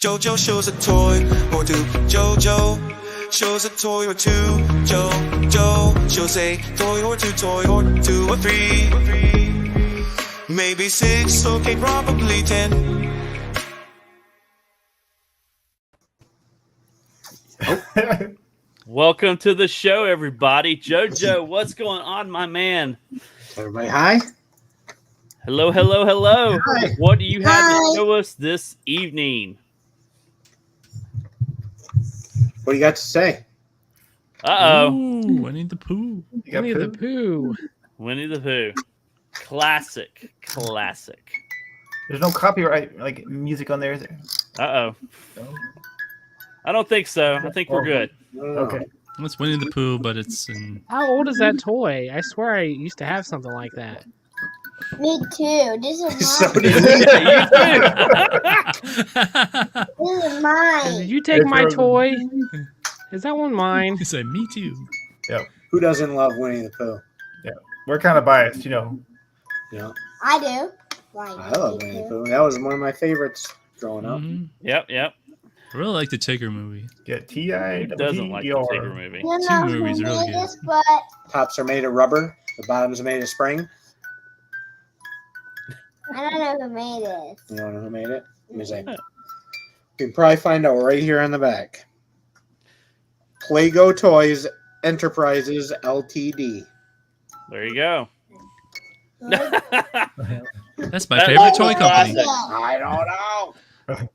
JoJo shows a toy or two. JoJo shows a toy or two. JoJo shows a toy or two or three. Maybe 6, okay, probably 10. Welcome to the show, everybody. JoJo, what's going on, my man? Everybody, hi. Hello, hello, hello. Hi. What do you have to show us this evening? What do you got to say? Uh-oh. Ooh, Winnie the Pooh. Winnie the Pooh. Winnie the Pooh. Classic. There's no copyright like music on there, is there? Uh-oh. No? I don't think so. I think we're good. Okay. It's Winnie the Pooh, but it's in. How old is that toy? I swear I used to have something like that. Me too. This is So mine. did This is mine. Did you take my toy? Is that one mine? He said, "Me too." Who doesn't love Winnie the Pooh? We're kind of biased, you know. You know, I do. Like, I love Winnie the Pooh. That was one of my favorites growing up. Mhm. Yep. I really like the Tigger movie. Get T.I. Who doesn't like the Tigger movie? You Two know movies who are really made good. this, but Tops are made of rubber. The bottoms are made of spring. I don't know who made this. You don't know who made it? Let me see. You can probably find out right here on the back. Play-Go Toys Enterprises Ltd. There you go. That's my That favorite was toy a company. classic. I don't know.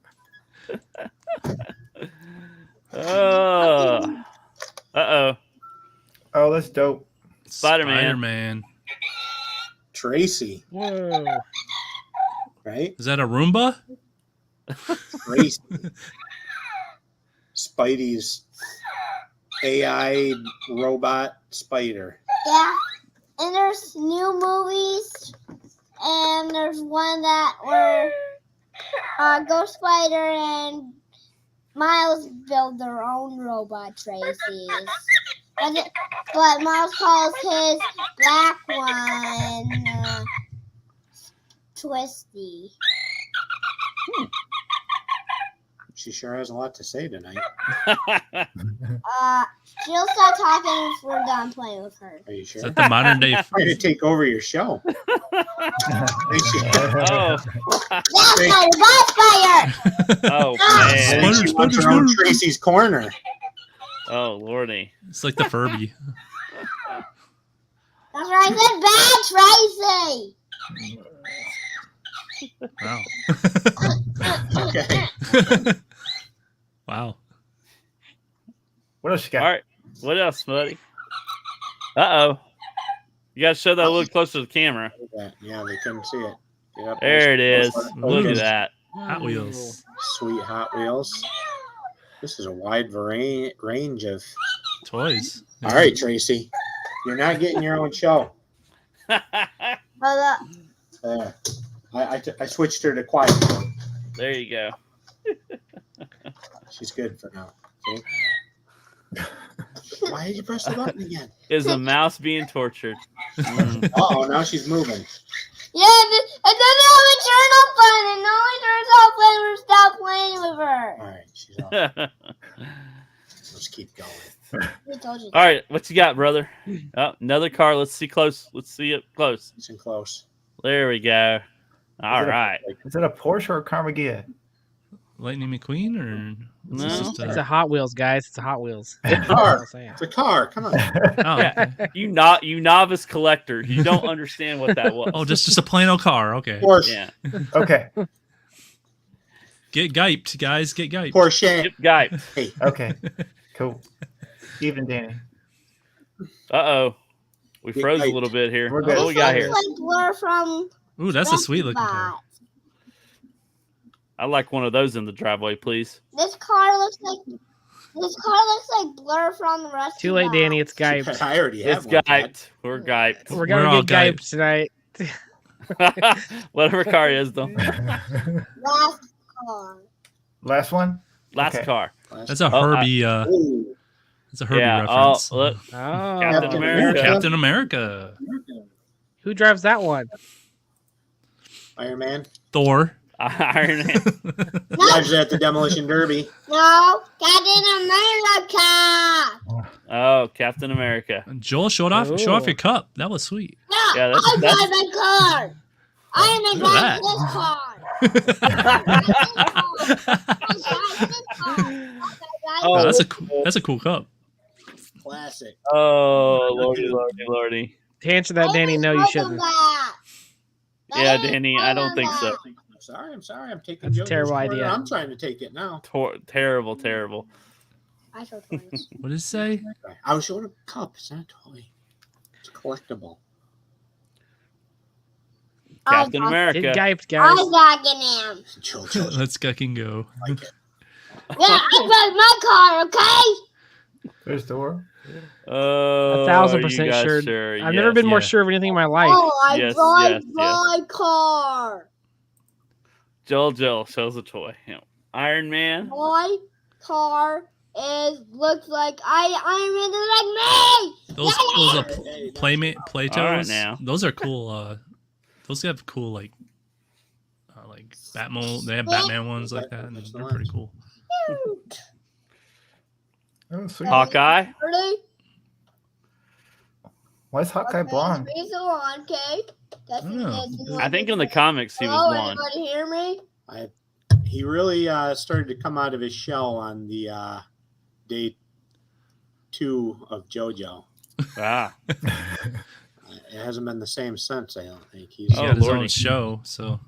Uh-oh. Oh, that's dope. Spider-Man. Spider-Man. Tracy, Whoa. right? Is that a Roomba? Tracy. Spidey's AI robot spider. Yeah. And there's new movies. And there's one that where Ghost Spider and Miles build their own robot Tracy's. But Miles calls his black one Twisty. She sure has a lot to say tonight. She'll stop talking if we're done playing with her. Are you Is sure? that the modern day? I'm going to take over your show. Oh. Yeah, Spider! Bye, Spider! Oh, And man. then she Spider, wants her spider, own spider. Tracy's Corner. Oh, Lordy. It's like the Furby. That's right, I said bad, Tracy! Wow. Okay. Wow. What else you got? All right. What else, buddy? Uh-oh. You got to show that a little closer to the camera. Yeah, they couldn't see it. Get up There it is. Close. Look at that. Hot Wheels. Sweet Hot Wheels. This is a wide range of. Toys. All right, Tracy. You're not getting your own show. I switched her to quiet mode. There you go. She's good for now. See? Why did you press the button again? Is the mouse being tortured? Mm. Oh, now she's moving. Yeah, and then they have a turn off button, and only turns off when we stop playing with her. All right, she's off. Let's keep going. We told you. All right. What you got, brother? Oh, another car. Let's see close. Let's see it close. Listen close. There we go. All right. Is it a Porsche or a Carmageddon? Lightning McQueen or is this No. just It's a Hot Wheels, guys. It's a Hot Wheels. It's a car. That's all I'm saying. It's a car. Come on. Oh, Yeah. okay. You novice collector. You don't understand what that was. Oh, just a plain old car. Okay. Porsche. Yeah. Okay. Get gyped, guys. Get gyped. Porsche. Yep, guy. Hey, Okay. Cool. Evening, Danny. Uh-oh. We Get froze a hyped. little bit here. We're What good. we got here? Like Blur from Ooh, that's a sweet looking car. Spot. I'd like one of those in the driveway, please. This car looks like Blur from the rest. Too late, Danny. It's Gyped. I already have It's one. gyped. We're gyped. We're We're going all to get gyped. Gyped tonight. Whatever car is, though. Last car. Last one? Last Okay. car. That's a Herbie. Ooh. That's a Herbie Yeah. reference. Oh, look. Oh. Captain America. Captain America. Who drives that one? Iron Man. Thor. Iron Man. Judged at the Demolition Derby. No, Captain America. Oh, Captain America. Joel, show off your cup. That was sweet. No, Yeah, I that's- drive my car. I am a Look at Oh, that's a cool cup. Classic. Oh, lordy. To answer that, Danny, no, you shouldn't. Yeah, Danny, I don't think so. I'm sorry. I'm taking That's a JoJo's terrible corner. idea. I'm trying to take it now. Terrible. I show toys. What did it say? I was showing a cup. It's not a toy. It's a collectible. Captain Get America. gyped, guys. I'm talking him. JoJo's Let's fucking go. like it. Yeah, I drive my car, okay? There's the door. 1,000% sure. sure. I've never been more Yeah. sure of anything in my life. Oh, I Yes, drive yes. my car. Joel shows a toy. Iron Man. My car looks like Iron Man is like me. Those are play All right, toys. now. Those are cool. Those have cool like Batman. They have Batman ones like that, and they're pretty cool. Oh, sweet. Hawkeye. Ready? Why is Hawkeye blonde? He's a lawn cake. That's I think in the comics he was Hello, blonde. anybody hear me? He really started to come out of his shell on the day 2 of JoJo. Ah. It hasn't been the same since, I don't think. He's He had his Lordy. own show, so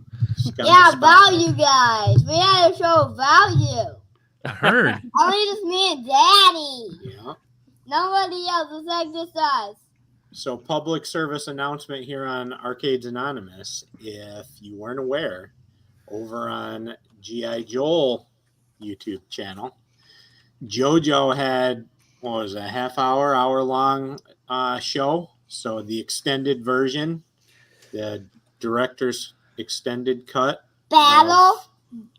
got Yeah, the spotlight. value, guys. We had to show value. I heard. Only just me and Daddy. Yeah. Nobody else is like this us. So, public service announcement here on Arcades Anonymous. If you weren't aware, over on G.I. Joel YouTube channel, JoJo had, what was it, a hour-long show. So, the extended version, the director's extended cut, Battle.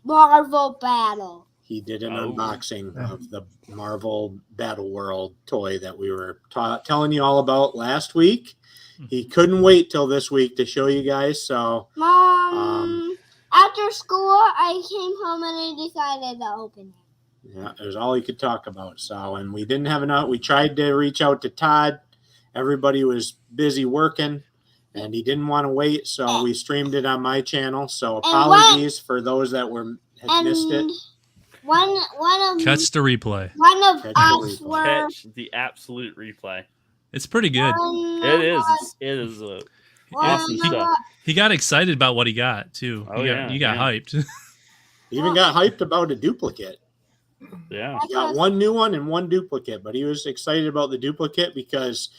Marvel battle. he did an Oh. unboxing of the Marvel Battle World toy that we were telling you all about last week. He couldn't wait till this week to show you guys. So, Mom, after school, I came home and I decided to open it. yeah, it was all he could talk about. So, and we didn't have enough. We tried to reach out to Todd. Everybody was busy working, and he didn't want to wait. So we streamed it on my channel. So apologies for those that had missed it. One of Catch the replay. one of Catch the us replay. were. Catch the absolute replay. It's pretty good. It is. Awesome stuff. He got excited about what he got too. Oh, He got hyped. He even got hyped about a duplicate. Yeah. He got one new one and one duplicate, but he was excited about the duplicate because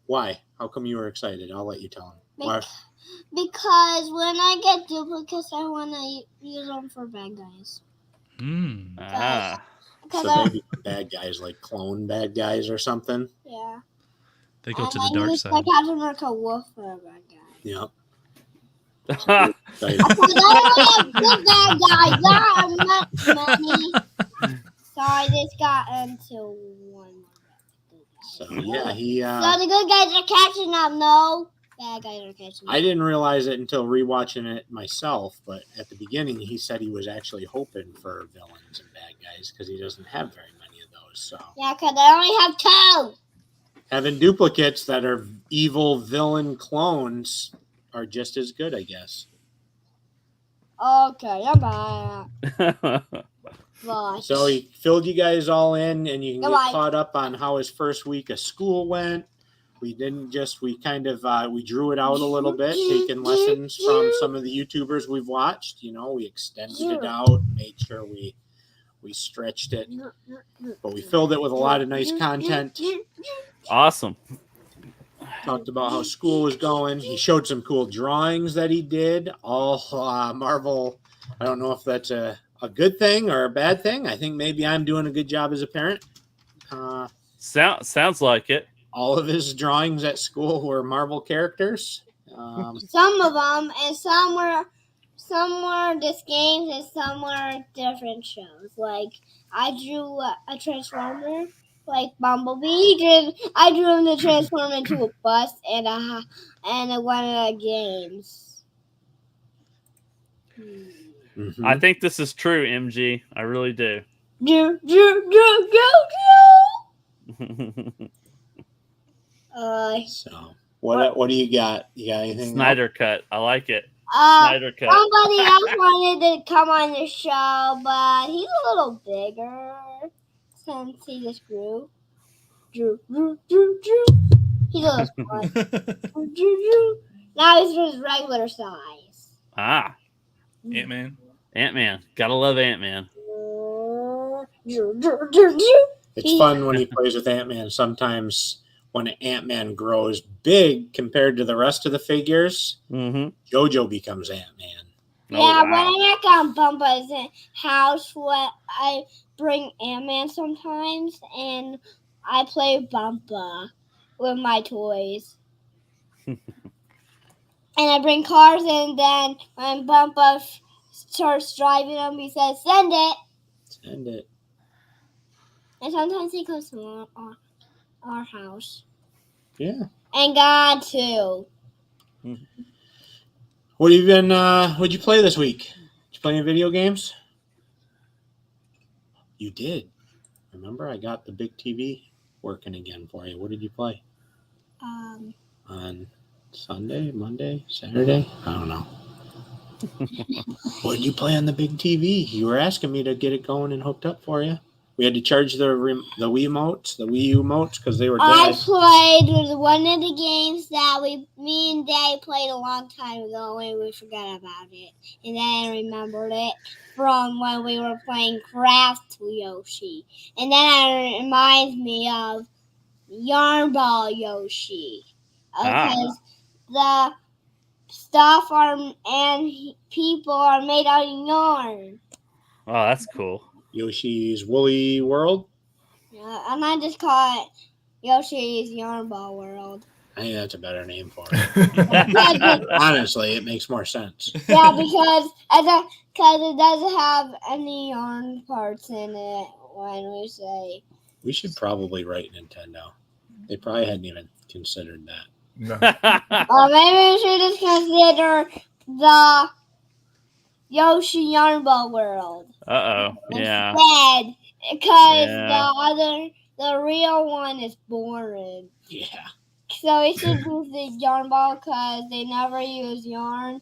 why? How come you were excited? I'll let you tell him. Why? Because when I get duplicates, I want to use them for bad guys. Ah. Because So maybe bad guys, like clone bad guys or something. yeah. They go to And the I dark use side. the Captain America wolf for a bad guy. Yeah. Because I only have good bad guys. There are not many. So I just got into one more. So yeah, he. So the good guys are catching up. No, bad guys are catching up. I didn't realize it until rewatching it myself, but at the beginning he said he was actually hoping for villains and bad guys because he doesn't have very many of those. So Yeah, because I only have two. having duplicates that are evil villain clones are just as good, I guess. Okay, I'm back. Bye. So he filled you guys all in, and you can get Goodbye. caught up on how his first week of school went. We drew it out a little bit, taking lessons from some of the YouTubers we've watched. We extended it out, made sure we stretched it, but we filled it with a lot of nice content. Awesome. Talked about how school was going. He showed some cool drawings that he did, all Marvel. I don't know if that's a good thing or a bad thing. I think maybe I'm doing a good job as a parent. Sounds like it. All of his drawings at school were Marvel characters. Some of them, and some were just games, and some were different shows. Like I drew a Transformer, like Bumblebee. I drew him to transform into a bus and one of the games. Mhm. I think this is true, MG. I really do. Do. So what do you got? You got anything? Snyder cut. I like it. Uh, Snyder cut. somebody else wanted to come on the show, but he's a little bigger since he just grew. Drew. He's a little small. Drew. Now he's his regular size. Ah, Ant-Man. Ant-Man. Gotta love Ant-Man. It's fun when he plays with Ant-Man. Sometimes when Ant-Man grows big compared to the rest of the figures, Mm-hmm. JoJo becomes Ant-Man. Yeah, when I get on Bumpa's house, I bring Ant-Man sometimes, and I play Bumpa with my toys. And I bring cars, and then when Bumpa starts driving them, he says, "Send it." Send it. And sometimes he comes to our house. Yeah. And God, too. What have you been? What'd you play this week? Did you play any video games? You did. Remember, I got the big TV working again for you. What did you play? On Sunday, Monday, Saturday? I don't know. What did you play on the big TV? You were asking me to get it going and hooked up for you. We had to charge the Wii emotes, because they were dead. I played with one of the games that me and Dad played a long time ago, and we forgot about it. And then I remembered it from when we were playing Craft Yoshi. And then it reminds me of Yarn Ball Yoshi. Because the stuff and people are made out of yarn. Oh, that's cool. Yoshi's Woolly World? Yeah, and I just call it Yoshi's Yarn Ball World. I think that's a better name for it. Honestly, it makes more sense. Yeah, because it doesn't have any yarn parts in it when we say. We should probably write Nintendo. They probably hadn't even considered that. No. Maybe we should just consider the Yoshi Yarn Ball World. Uh-oh. Yeah. Instead, because Yeah. the real one is boring. Yeah. So we should use the yarn ball because they never use yarn.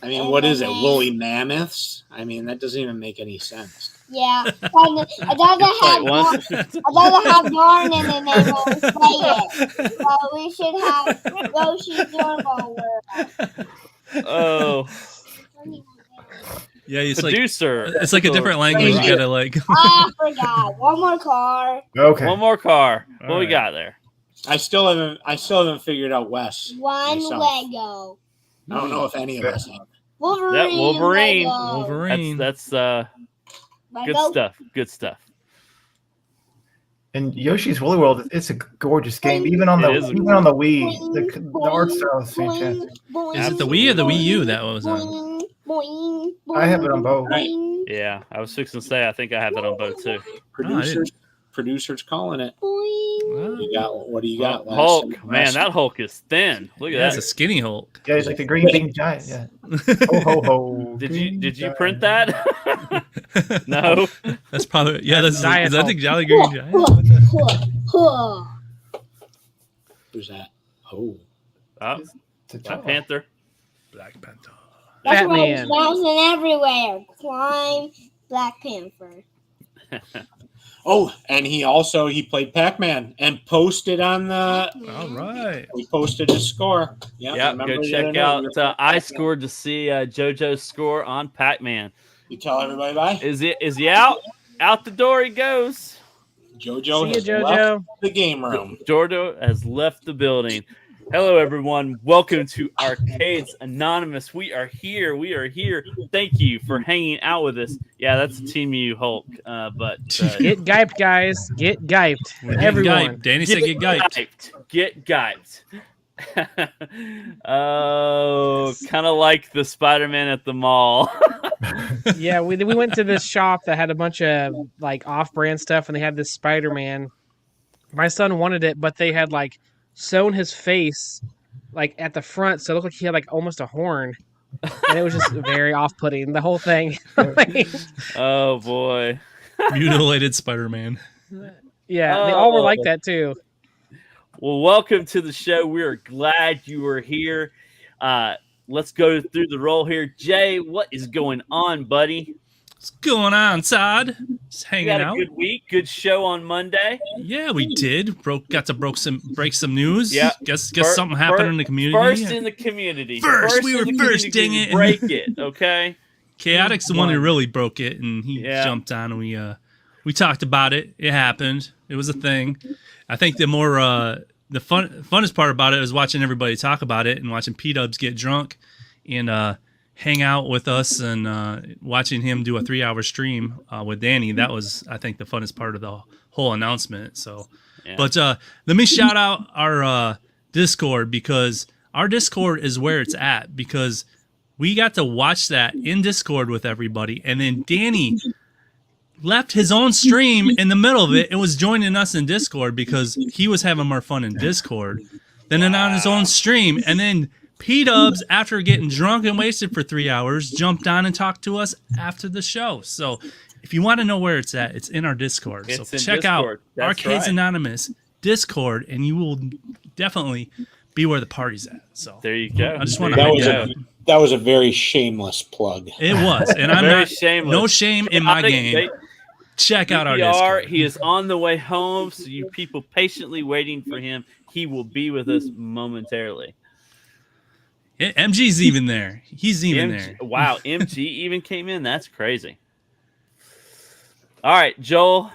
I mean, what is it? Woolly mammoths? I mean, that doesn't even make any sense. Yeah, and it doesn't have yarn. It doesn't have yarn in the name when we say it. So we should have Yoshi's Yarn Ball World. Oh. Yeah, it's Producer. it's like a different language. You gotta like. I forgot. One more car. Okay. One more car. All What we right. got there? I still haven't figured out Wes. One myself. Lego. I don't know if any of us have. Wolverine. That Wolverine. Lego. Wolverine. That's Lego. good stuff. Good stuff. And Yoshi's Woolly World, it's a gorgeous game. Even on the It is. Wii, the art style is fantastic. Is it the Wii or the Wii U that was on? Boing, boing, I have it on both. boing, Yeah, I was fixing to say I think I have it on both too. Producers calling it. boing. You got what do you got? Wes? Hulk, man, that Hulk is thin. Look at That's that. a skinny Hulk. Yeah, he's like the green bean giant. Yeah. Ho ho ho. Did green you giant. print that? No. That's probably That's Diet is that the Hulk. Jolly Green Giant? What the- Huh. Who's that? Oh, Oh, It's a Black child. Panther. Black Panther. That's why Batman. it's bouncing everywhere. Climb Black Panther. oh, and he played Pac-Man and posted on the. All right. We posted his score. Yeah, Yeah, remember go the check other day out. we were- I scored to see JoJo's score on Pac-Man. You tell everybody bye. Is he out? Out the door he goes. JoJo See has ya, left JoJo. the game room. Jordo has left the building. Hello, everyone. Welcome to Arcades Anonymous. We are here. Thank you for hanging out with us. Yeah, that's a Team U Hulk. But Get gyped, guys. Get gyped. We're getting Everyone. gyped. Danny said get gyped. Get gyped. Oh, kind of like the Spider-Man at the mall. Yeah, we went to this shop that had a bunch of like off-brand stuff, and they had this Spider-Man. My son wanted it, but they had like sewn his face like at the front, so it looked like he had like almost a horn. and it was just very off-putting. The whole thing. Like, Oh boy. Mutilated Spider-Man. yeah, they all were like Oh. that too. Well, welcome to the show. We are glad you are here. Let's go through the roll here. Jay, what is going on, buddy? What's going on, Todd? Just You hanging had a out. good week, good show on Monday. Yeah, we did. Got to break some news. Yeah. Guess something happened in the community. First in the community. First, we in were the first, community dang to it. Break it, okay? Chaotic's the one who really broke it, and he Yeah. jumped on, and we talked about it. It happened. It was a thing. I think the more the funnest part about it was watching everybody talk about it and watching P-Dubs get drunk and hang out with us and watching him do a 3-hour stream with Danny. That was, I think, the funnest part of the whole announcement. So, Yeah. but let me shout out our Discord, because our Discord is where it's at, because we got to watch that in Discord with everybody, and then Danny left his own stream in the middle of it and was joining us in Discord because he was having more fun in Discord than on his own stream. And then P-Dubs, after getting drunk and wasted for 3 hours, jumped on and talked to us after the show. So if you want to know where it's at, it's in our Discord. It's So in check Discord. out That's Arcades right. Anonymous Discord, and you will definitely be where the party's at. So There you go. I just want to There That you was go. that was a very shameless plug. it was, and I'm Very not shameless. no shame in my Chaotic, game. Check out our PPR, Discord. he is on the way home, so you people patiently waiting for him. He will be with us momentarily. MG's even there. He's even MG there. Wow, MG even came in. That's crazy. All right, Joel,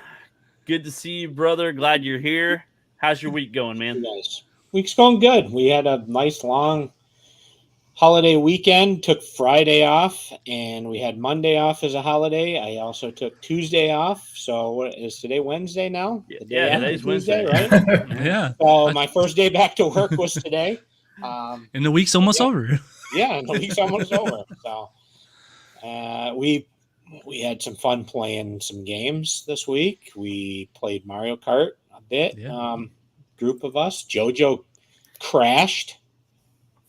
good to see you, brother. Glad you're here. How's your week going, man? Nice. Week's going good. We had a nice long holiday weekend. Took Friday off, and we had Monday off as a holiday. I also took Tuesday off. So what is today? Wednesday now? The day Yeah, after today's Tuesday, Wednesday. right? Yeah. So my first day back to work was today. And the week's almost Yeah. over. Yeah, and the week's almost over. So we had some fun playing some games this week. We played Mario Kart a bit. Yeah. Group of us. JoJo crashed,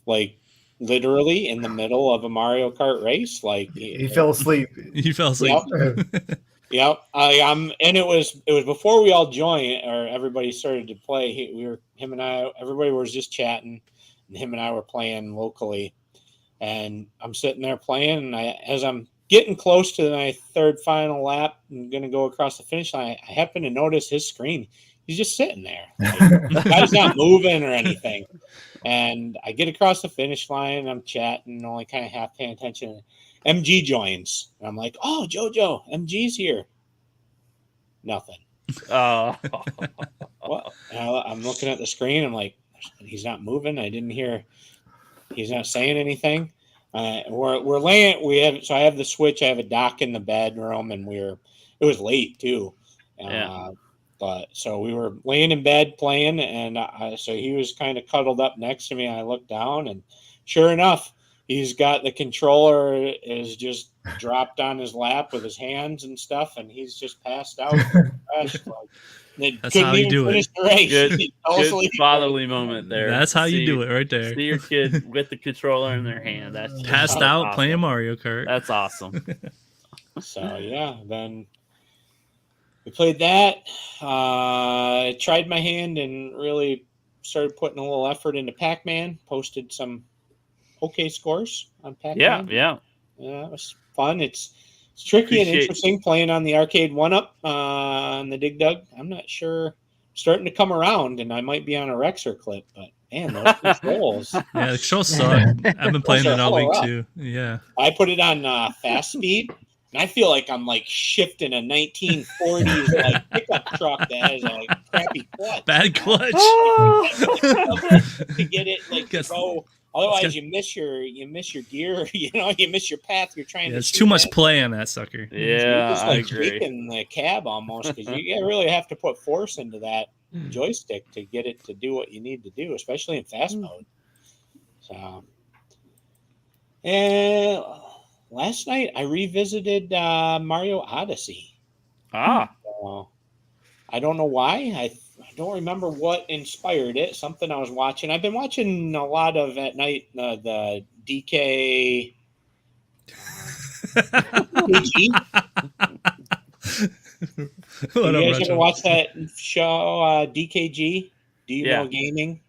like literally in the middle of a Mario Kart race. Like He fell asleep. You fell asleep. Yep. And it was before we all joined or everybody started to play. Him and I, everybody was just chatting, and him and I were playing locally. And I'm sitting there playing, and as I'm getting close to my third final lap and going to go across the finish line, I happen to notice his screen. He's just sitting there. Like, guy's not moving or anything. And I get across the finish line, and I'm chatting, only kind of half paying attention. MG joins. And I'm like, oh, JoJo, MG's here. Nothing. Oh, What? I'm looking at the screen. I'm like, he's not moving. I didn't hear. He's not saying anything. We're laying. So I have the Switch. I have a dock in the bedroom, and it was late too. Yeah. But so we were laying in bed playing, and so he was kind of cuddled up next to me. And I looked down, and sure enough, he's got the controller is just dropped on his lap with his hands and stuff, and he's just passed out. Crashed, like, That's how you do it. The race. good, He fell good asleep. fatherly moment there. That's how you See- do it right there. See your kid with the controller in their hand. That's just Passed out awesome. playing Mario Kart. That's awesome. So yeah, then we played that. Tried my hand and really started putting a little effort into Pac-Man. Posted some okay scores on Pac-Man. Yeah. Yeah, it was fun. It's tricky and Appreciate- interesting playing on the arcade one-up on the Dig Dug. I'm not sure. Starting to come around, and I might be on a Rexer clip, but man, those controls. Yeah, the controls suck. I've been playing it all Those are week hella too. Yeah. I put it on fast speed, and I feel like I'm like shifting a 1940s like pickup truck that has a like, crappy clutch Bad clutch. to get it like to Guess- go. Otherwise, guess- you miss your gear. You miss your path. You're trying Yeah, to. it's shoot too much at. play on that sucker. Yeah, You're just I like agree. shaking the cab almost because you really have to put force into that joystick to get it to do what you need to do, especially in fast mode. So, and last night I revisited Mario Odyssey. Ah, I don't know why. I don't remember what inspired it. Something I was watching. I've been watching a lot of at night the DK. What You up, guys ever Retro? watch that show, DKG? Do you know gaming?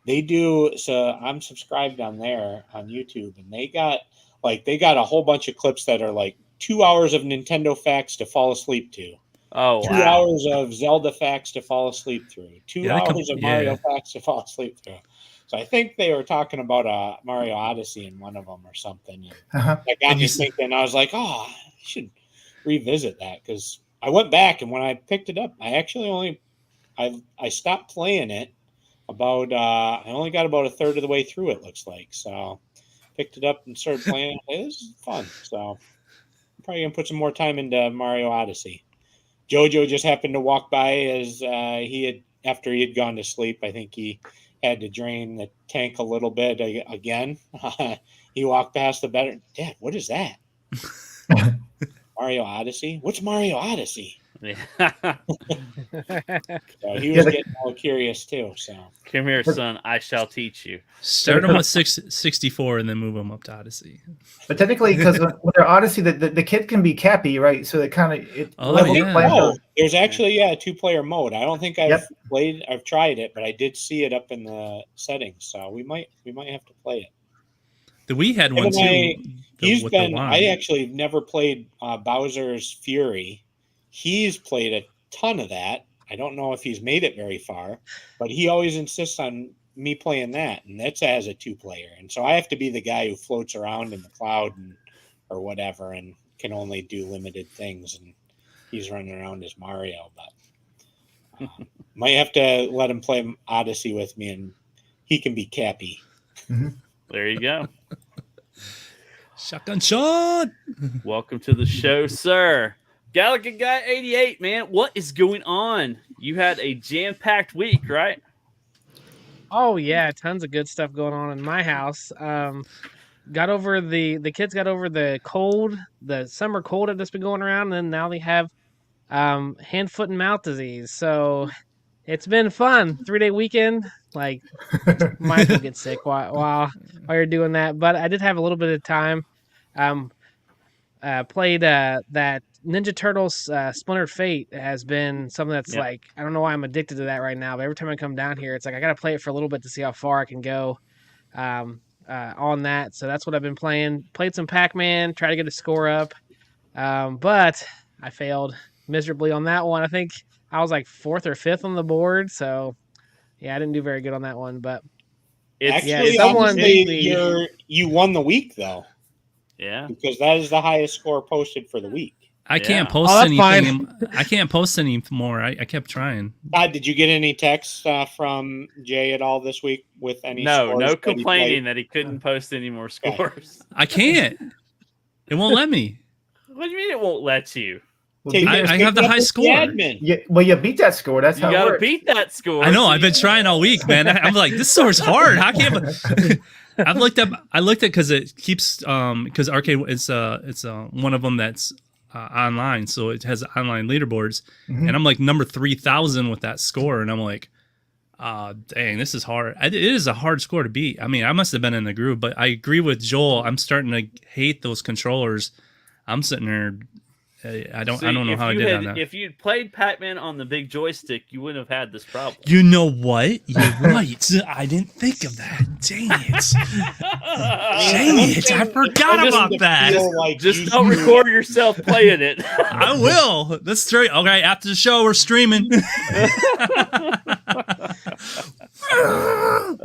They do. So I'm subscribed on there on YouTube, and they got a whole bunch of clips that are like 2 hours of Nintendo facts to fall asleep to. Oh, 2 wow. hours of Zelda facts to fall asleep through. 2 hours of Mario facts to fall asleep through. So I think they were talking about Mario Odyssey in one of them or something. And that got me thinking. I was like, oh, I should revisit that, because I went back, and when I picked it up, I actually I stopped playing it about I only got about a third of the way through, it looks like. So picked it up and started playing it. It was fun. So I'm probably gonna put some more time into Mario Odyssey. Jojo just happened to walk by as after he had gone to sleep. I think he had to drain the tank a little bit again. He walked past the bed. Dad, what is that? Mario Odyssey? What's Mario Odyssey? Yeah. So he was getting all curious too. So Come here, son. I shall teach you. Start them with 64 and then move them up to Odyssey. But technically, because when they're Odyssey, the kid can be Cappy, right? So it kind of there's actually a 2-player mode. I don't think I've tried it, but I did see it up in the settings. So we might have to play it. The Wii had one too. I actually never played Bowser's Fury. He's played a ton of that. I don't know if he's made it very far, but he always insists on me playing that, and that's as a 2-player. And so I have to be the guy who floats around in the cloud or whatever, and can only do limited things. And he's running around as Mario, but might have to let him play Odyssey with me, and he can be Cappy. Mm-hmm. There you go. Shotgun shot. Welcome to the show, sir. Gallagher Guy 88, man. What is going on? You had a jam-packed week, right? Oh yeah, tons of good stuff going on in my house. Got over the kids got over the cold, the summer cold that's been going around, and now they have hand, foot, and mouth disease. So it's been fun. 3-day weekend. Like, might will get sick while you're doing that. But I did have a little bit of time. Played that Ninja Turtles Splintered Fate has been something that's like, I don't know why I'm addicted to that right now, but every time I come down here, it's like I got to play it for a little bit to see how far I can go on that. So that's what I've been playing. Played some Pac-Man, try to get a score up, but I failed miserably on that one. I think I was like 4th or 5th on the board, so yeah, I didn't do very good on that one. But someone you won the week though. Yeah, because that is the highest score posted for the week. I can't post anything. I can't post anymore. I kept trying. Did you get any texts from Jay at all this week with any? No complaining that he couldn't post any more scores. I can't. It won't let me. What do you mean it won't let you? I have the high score. Yeah, well, you beat that score. That's how you it gotta works. beat that score. I know. I've been trying all week, man. I'm like, this score's hard. How can't? I looked at because it keeps because Arcade it's one of them that's online, so it has online leaderboards, and I'm like number 3,000 with that score, and I'm like, dang, this is hard. It is a hard score to beat. I mean, I must have been in the groove, but I agree with Joel. I'm starting to hate those controllers. I'm sitting there. I don't know how I did on that. If you'd played Pac-Man on the big joystick, you wouldn't have had this problem. You know what? You're right. I didn't think of that. Dang it. Dang it. I forgot about that. Just don't record yourself playing it. I will. That's straight. Okay, after the show, we're streaming.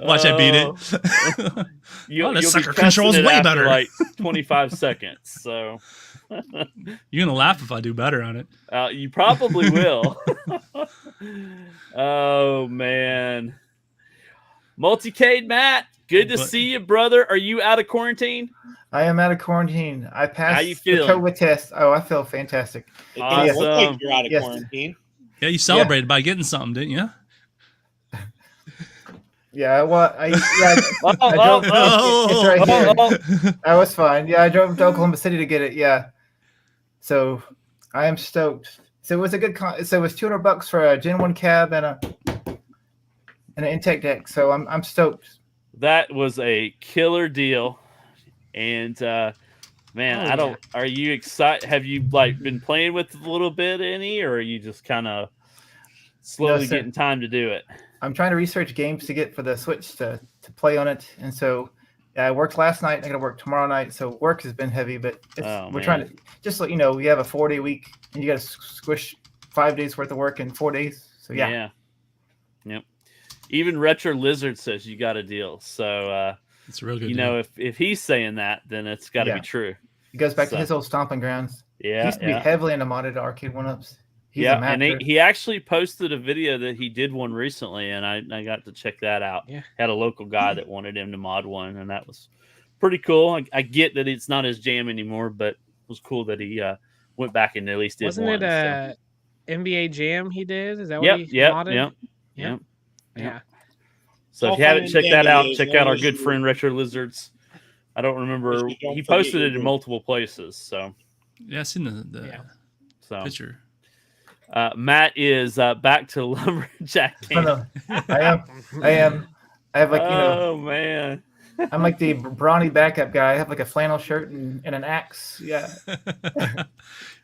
Watch I beat it. This sucker controls way better. Like 25 seconds. So you're gonna laugh if I do better on it. You probably will. Oh man, Multicade Matt, good to see you, brother. Are you out of quarantine? I am out of quarantine. I passed How you the feeling? COVID test. Oh, I feel fantastic. Awesome. It looks like you're out of quarantine. Yeah, you celebrated by getting something, didn't you? Yeah, well, I drove. It's right here. I was fine. Yeah, I drove to Oklahoma City to get it. Yeah, so I am stoked. So it was a good. So it was $200 for a Gen 1 cab and an intake deck. So I'm stoked. that was a killer deal. And man, Oh, I don't. Are you excited? Have you like been playing with it a little bit, any, or are you just kind of slowly sir. getting time to do it? I'm trying to research games to get for the Switch to play on it, and so I worked last night. I got to work tomorrow night, so work has been heavy. But we're trying to just let you know we have a 4-day week, and you got to squish 5 days worth of work in 4 days. So yeah. Yep. Even Retro Lizard says you got a deal. So it's a real good. You know, if he's saying that, then it's got to be true. He goes back to his old stomping grounds. Yeah, he used to be heavily into modded arcade 1-ups. And he actually posted a video that he did one recently, and I got to check that out. Yeah. Had a local guy that wanted him to mod one, and that was pretty cool. I get that it's not his jam anymore, but it was cool that he went back and at least did Wasn't one. Wasn't it NBA Jam he did? Is that what he modded? Yep. Yeah. So if you haven't checked that out, check out our good friend Retro Lizards. I don't remember. He posted it in multiple places. So yeah, I seen the picture. Matt is back to lumberjack camp. I am. I have like Oh man. I'm like the brawny backup guy. I have like a flannel shirt and an axe. Yeah.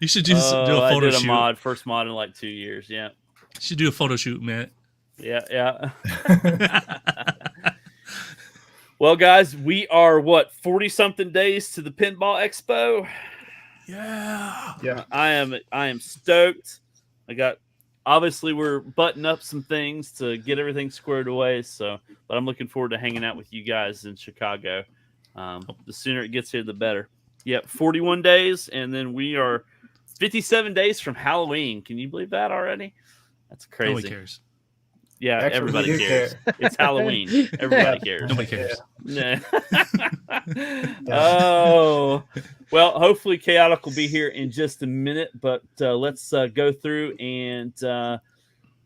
You should do a photo shoot. First mod in like 2 years. Yeah. You should do a photo shoot, Matt. Yeah. Well, guys, we are 40-something days to the Pinball Expo. Yeah. I am stoked. Obviously we're buttoning up some things to get everything squared away. But I'm looking forward to hanging out with you guys in Chicago. The sooner it gets here, the better. Yep, 41 days, and then we are 57 days from Halloween. Can you believe that already? That's crazy. Nobody cares. Yeah, actually, everybody cares. It's Halloween. Everybody cares. Nobody cares. Yeah. Oh, well, hopefully Chaotic will be here in just a minute, but let's go through and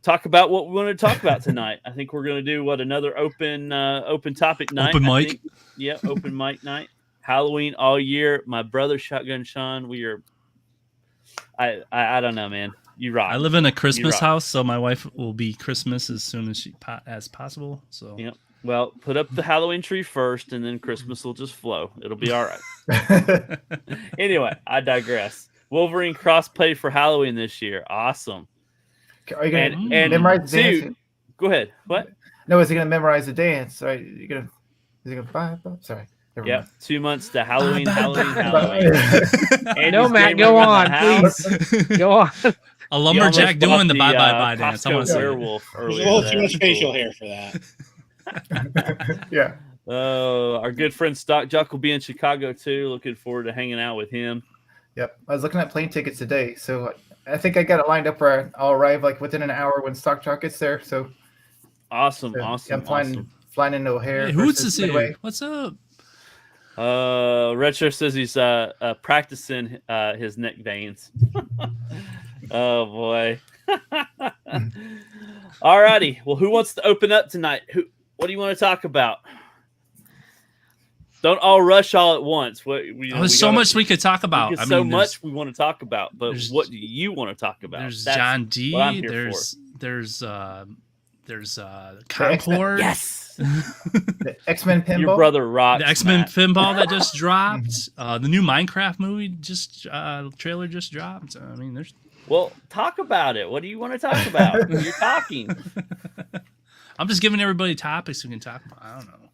talk about what we want to talk about tonight. I think we're going to do another open topic night. Open mic. Open mic night. Halloween all year. My brother Shotgun Sean, we are. I don't know, man. You rock. I live in a Christmas house, so my wife will be Christmas as soon as possible. So yep. Well, put up the Halloween tree first, and then Christmas will just flow. It'll be all right. Anyway, I digress. Wolverine crossplay for Halloween this year. Awesome. Are you going to memorize the dance? Go ahead. What? No, is he going to memorize the dance? Right? Is he going to bye? Sorry. Yeah, 2 months to Halloween. No, Matt, go on, please. Go on. A lumberjack doing the bye dance. I want to see werewolf. There's a little too much facial hair for that. Yeah. Our good friend Stock Jock will be in Chicago too. Looking forward to hanging out with him. Yep. I was looking at plane tickets today, so I think I got it lined up where I'll arrive like within an hour when Stock Jock gets there. So awesome. Yeah, I'm flying into O'Hare. Hey, who's this here? What's up? Retro says he's practicing his neck veins. Oh boy. Alrighty. Well, who wants to open up tonight? What do you want to talk about? Don't all rush all at once. There's so much we could talk about. Much we want to talk about, but what do you want to talk about? There's John D. There's Concord. Yes. The X-Men pinball. Your brother rocks. The X-Men pinball that just dropped. The new Minecraft movie trailer just dropped. I mean, there's. Well, talk about it. What do you want to talk about? You're talking. I'm just giving everybody topics we can talk about. I don't know.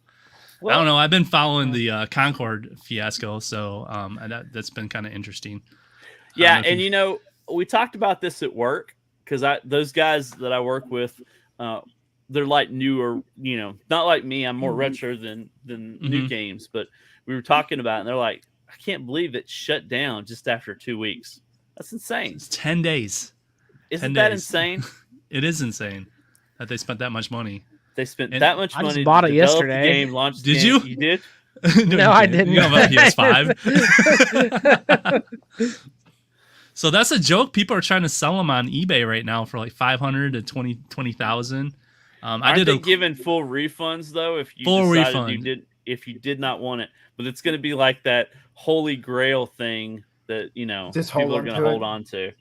Well, I don't know. I've been following the Concord fiasco, so that's been kind of interesting. Yeah, and we talked about this at work because those guys that I work with, they're like newer, not like me. I'm more retro than new games, but we were talking about it, and they're like, I can't believe it shut down just after 2 weeks. That's insane. It's 10 days. Isn't that insane? It is insane that they spent that much money. They spent that much money. I just bought it yesterday. The game, launched the did game. you? You did? No, I didn't. You have a PS5. So that's a joke. People are trying to sell them on eBay right now for like 500 to 20,000. Aren't they giving full refunds though? If you if you did not want it, but it's going to be like that holy grail thing that people are going to hold on to.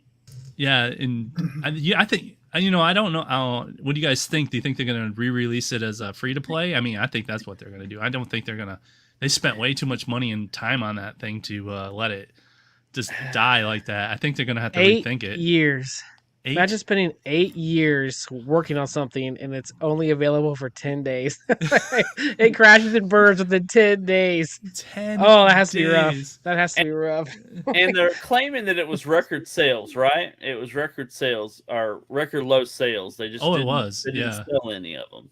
Yeah, and I You know, I don't know. What do you guys think? Do you think they're going to re-release it as a free-to-play? I mean, I think that's what they're going to do. I don't think they're going to. They spent way too much money and time on that thing to let it just die like that. I think they're going to have to rethink it. 8 years. 8? Imagine spending 8 years working on something and it's only available for 10 days. It crashes and burns within 10 days. 10 Oh, that has to be days. rough. That has to be rough. And they're claiming that it was record sales, right? It was record sales or record low sales. They just Oh, it didn't, was, they didn't yeah. sell any of them.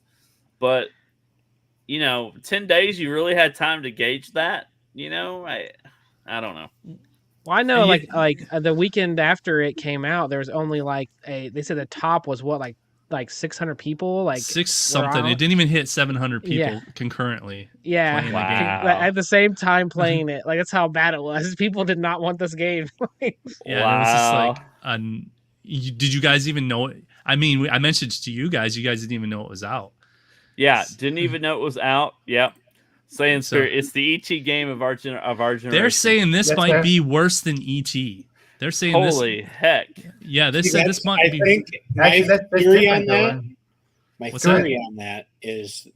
But 10 days, you really had time to gauge that. I don't know. Well, I know, Yeah. like the weekend after it came out, there was only they said the top was what, like 600 people, like 6 were something. on- It didn't even hit 700 people Yeah. concurrently. Yeah, playing the Wow. Like, at the same time playing it. Like that's how bad it was. People did not want this game. Yeah, Wow. it was just like, did you guys even know it? I mean, I mentioned to you guys didn't even know it was out. Yeah, didn't even know it was out. Yep. Saying So- Spirit, it's the ET game of our generation. They're saying this That's might fair. be worse than ET. They're saying holy heck. They See, said that's- this might I be. think my Actually, that's theory on different, though. that. My What's theory on that is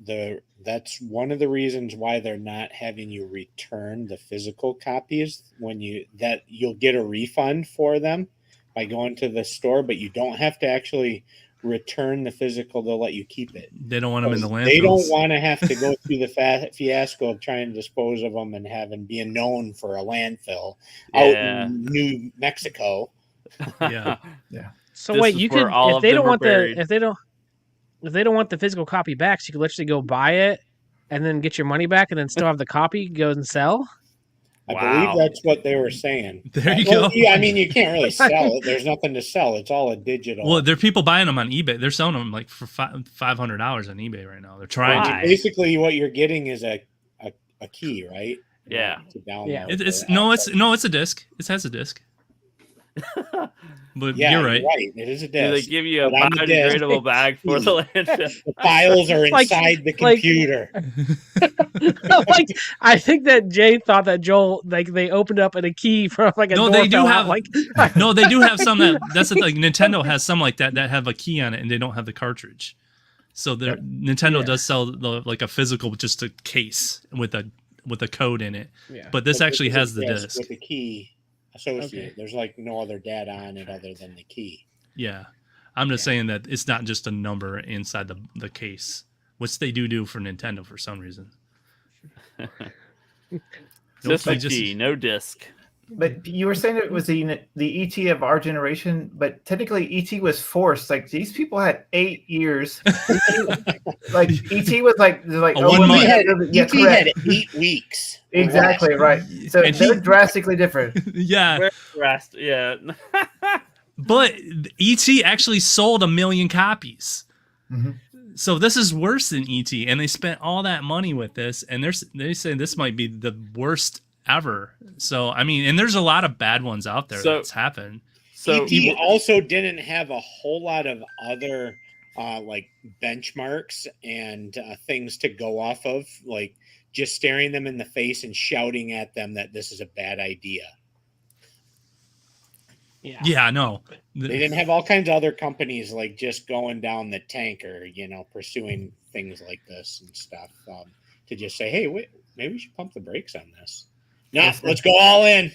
that's one of the reasons why they're not having you return the physical copies when you'll get a refund for them by going to the store, but you don't have to actually return the physical. They'll let you keep it. They don't want them in the landfills. They don't want to have to go through the fiasco of trying to dispose of them and being known for a landfill out Yeah. in New Mexico. Yeah. So This wait, is you where could all if of they them don't are want buried. if they don't want the physical copy back, so you could literally go buy it and then get your money back and then still have the copy go and sell. I Wow. believe that's what they were saying. There you Well, go. yeah, I mean, you can't really sell it. There's nothing to sell. It's all a digital. Well, there are people buying them on eBay. They're selling them like for $500 on eBay right now. They're trying Why? to. Basically, what you're getting is a key, right? Yeah. To download. Yeah. It's a disc. It has a disc. But Yeah, you're right. It is a Do they disc. give you a But on the disc- biodegradable bag for the landfill? The files are Like- inside the like- computer. Like I think that Jay thought that Joel they opened up and a key from like a No, door they do fell out, have- like No, they do have some that's the thing. Nintendo has some like that have a key on it and they don't have the cartridge. So Nintendo does sell like a physical, just a case with a code in it. yeah. But this But actually is a has the disc. with the key associated. Okay. There's like no other data on it other than the key. Yeah. I'm just saying that it's not just a number inside the case, which they do for Nintendo for some reason. Just they a key, no disc. But you were saying it was the ET of our generation, but technically ET was forced. Like these people had 8 years. Like ET was like A oh, 1 well, month. we had- yeah, ET had correct. 8 weeks. Exactly right. So And they're he- drastically different. Yeah. Where's the rest? Yeah. But ET actually sold 1 million copies. Mhm. So this is worse than ET, and they spent all that money with this, and they say this might be the worst ever. So I mean, and there's a lot of bad ones out there So- that's happened. So ET also didn't have a whole lot of other like benchmarks and things to go off of, like just staring them in the face and shouting at them that this is a bad idea. Yeah. Yeah, no. They didn't have all kinds of other companies like just going down the tanker, pursuing things like this and stuff to just say, hey, wait, maybe we should pump the brakes on this. No, let's go all in.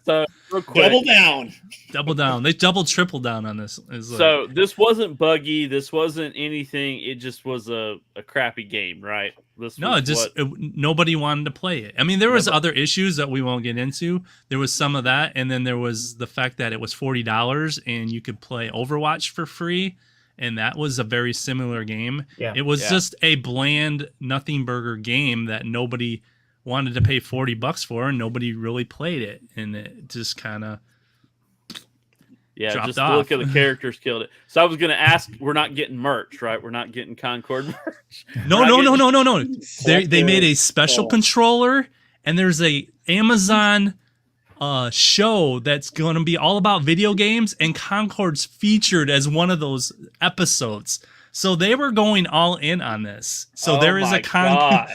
so real quick. Double down. Double down. They triple down on this. It's like- So this wasn't buggy. This wasn't anything. It just was a crappy game, right? This no, was it just what- nobody wanted to play it. I mean, there was other issues that we won't get into. There was some of that, and then there was the fact that it was $40 and you could play Overwatch for free, and that was a very similar game. Yeah. It was Yeah. just a bland nothing burger game that nobody wanted to pay $40 for, and nobody really played it, and it just kind of yeah, dropped just the off. look of the characters killed it. So I was going to ask, we're not getting merch, right? We're not getting Concord merch. No. They Collector made a special control. controller, and there's a Amazon show that's going to be all about video games, and Concord's featured as one of those episodes. So they were going all in on this. So Oh there is my a God.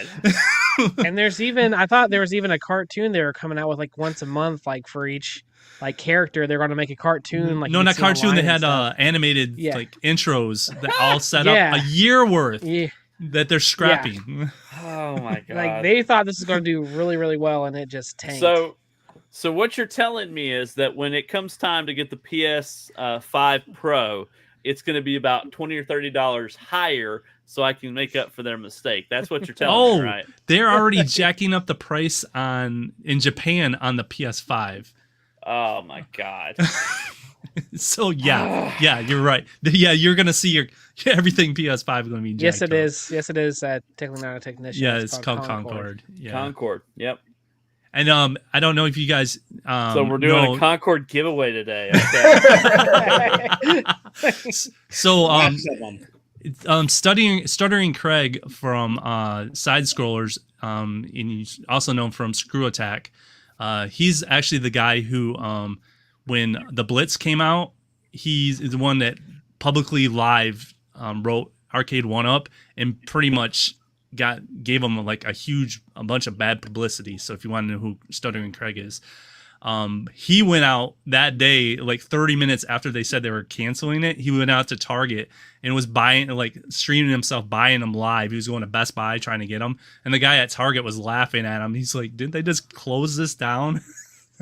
And there's even I thought there was even a cartoon they were coming out with like once a month, like for each like character they're going to make a cartoon. Like no, you not can see cartoon. They online and had stuff. animated Yeah. like intros that all set Yeah. up a year worth Yeah, that they're scrapping. Oh my God. like they thought this was going to do really really well, and it just tanked. So what you're telling me is that when it comes time to get the PS5 Pro, it's going to be about $20 or $30 higher, so I can make up for their mistake. That's what you're telling me, right? They're already jacking up the price in Japan on the PS5. Oh my God. So yeah, you're right. Yeah, you're gonna see everything PS5 is gonna be. Yes, jacked it up. is. Yes, it is. Technically not a technician. Yeah, it's called Concord. Yeah, Concord. Yep. and I don't know if you guys. So we're doing know, a Concord giveaway today. Okay. So Lots of them. Stuttering Craig from Side Scrollers, and he's also known from Screw Attack. He's actually the guy who, when the Blitz came out, he's the one that publicly live wrote Arcade 1-Up and pretty much gave him like a bunch of bad publicity. So if you want to know who Stuttering Craig is, he went out that day, like 30 minutes after they said they were canceling it. He went out to Target and was streaming himself, buying them live. He was going to Best Buy trying to get them. And the guy at Target was laughing at him. He's like, didn't they just close this down?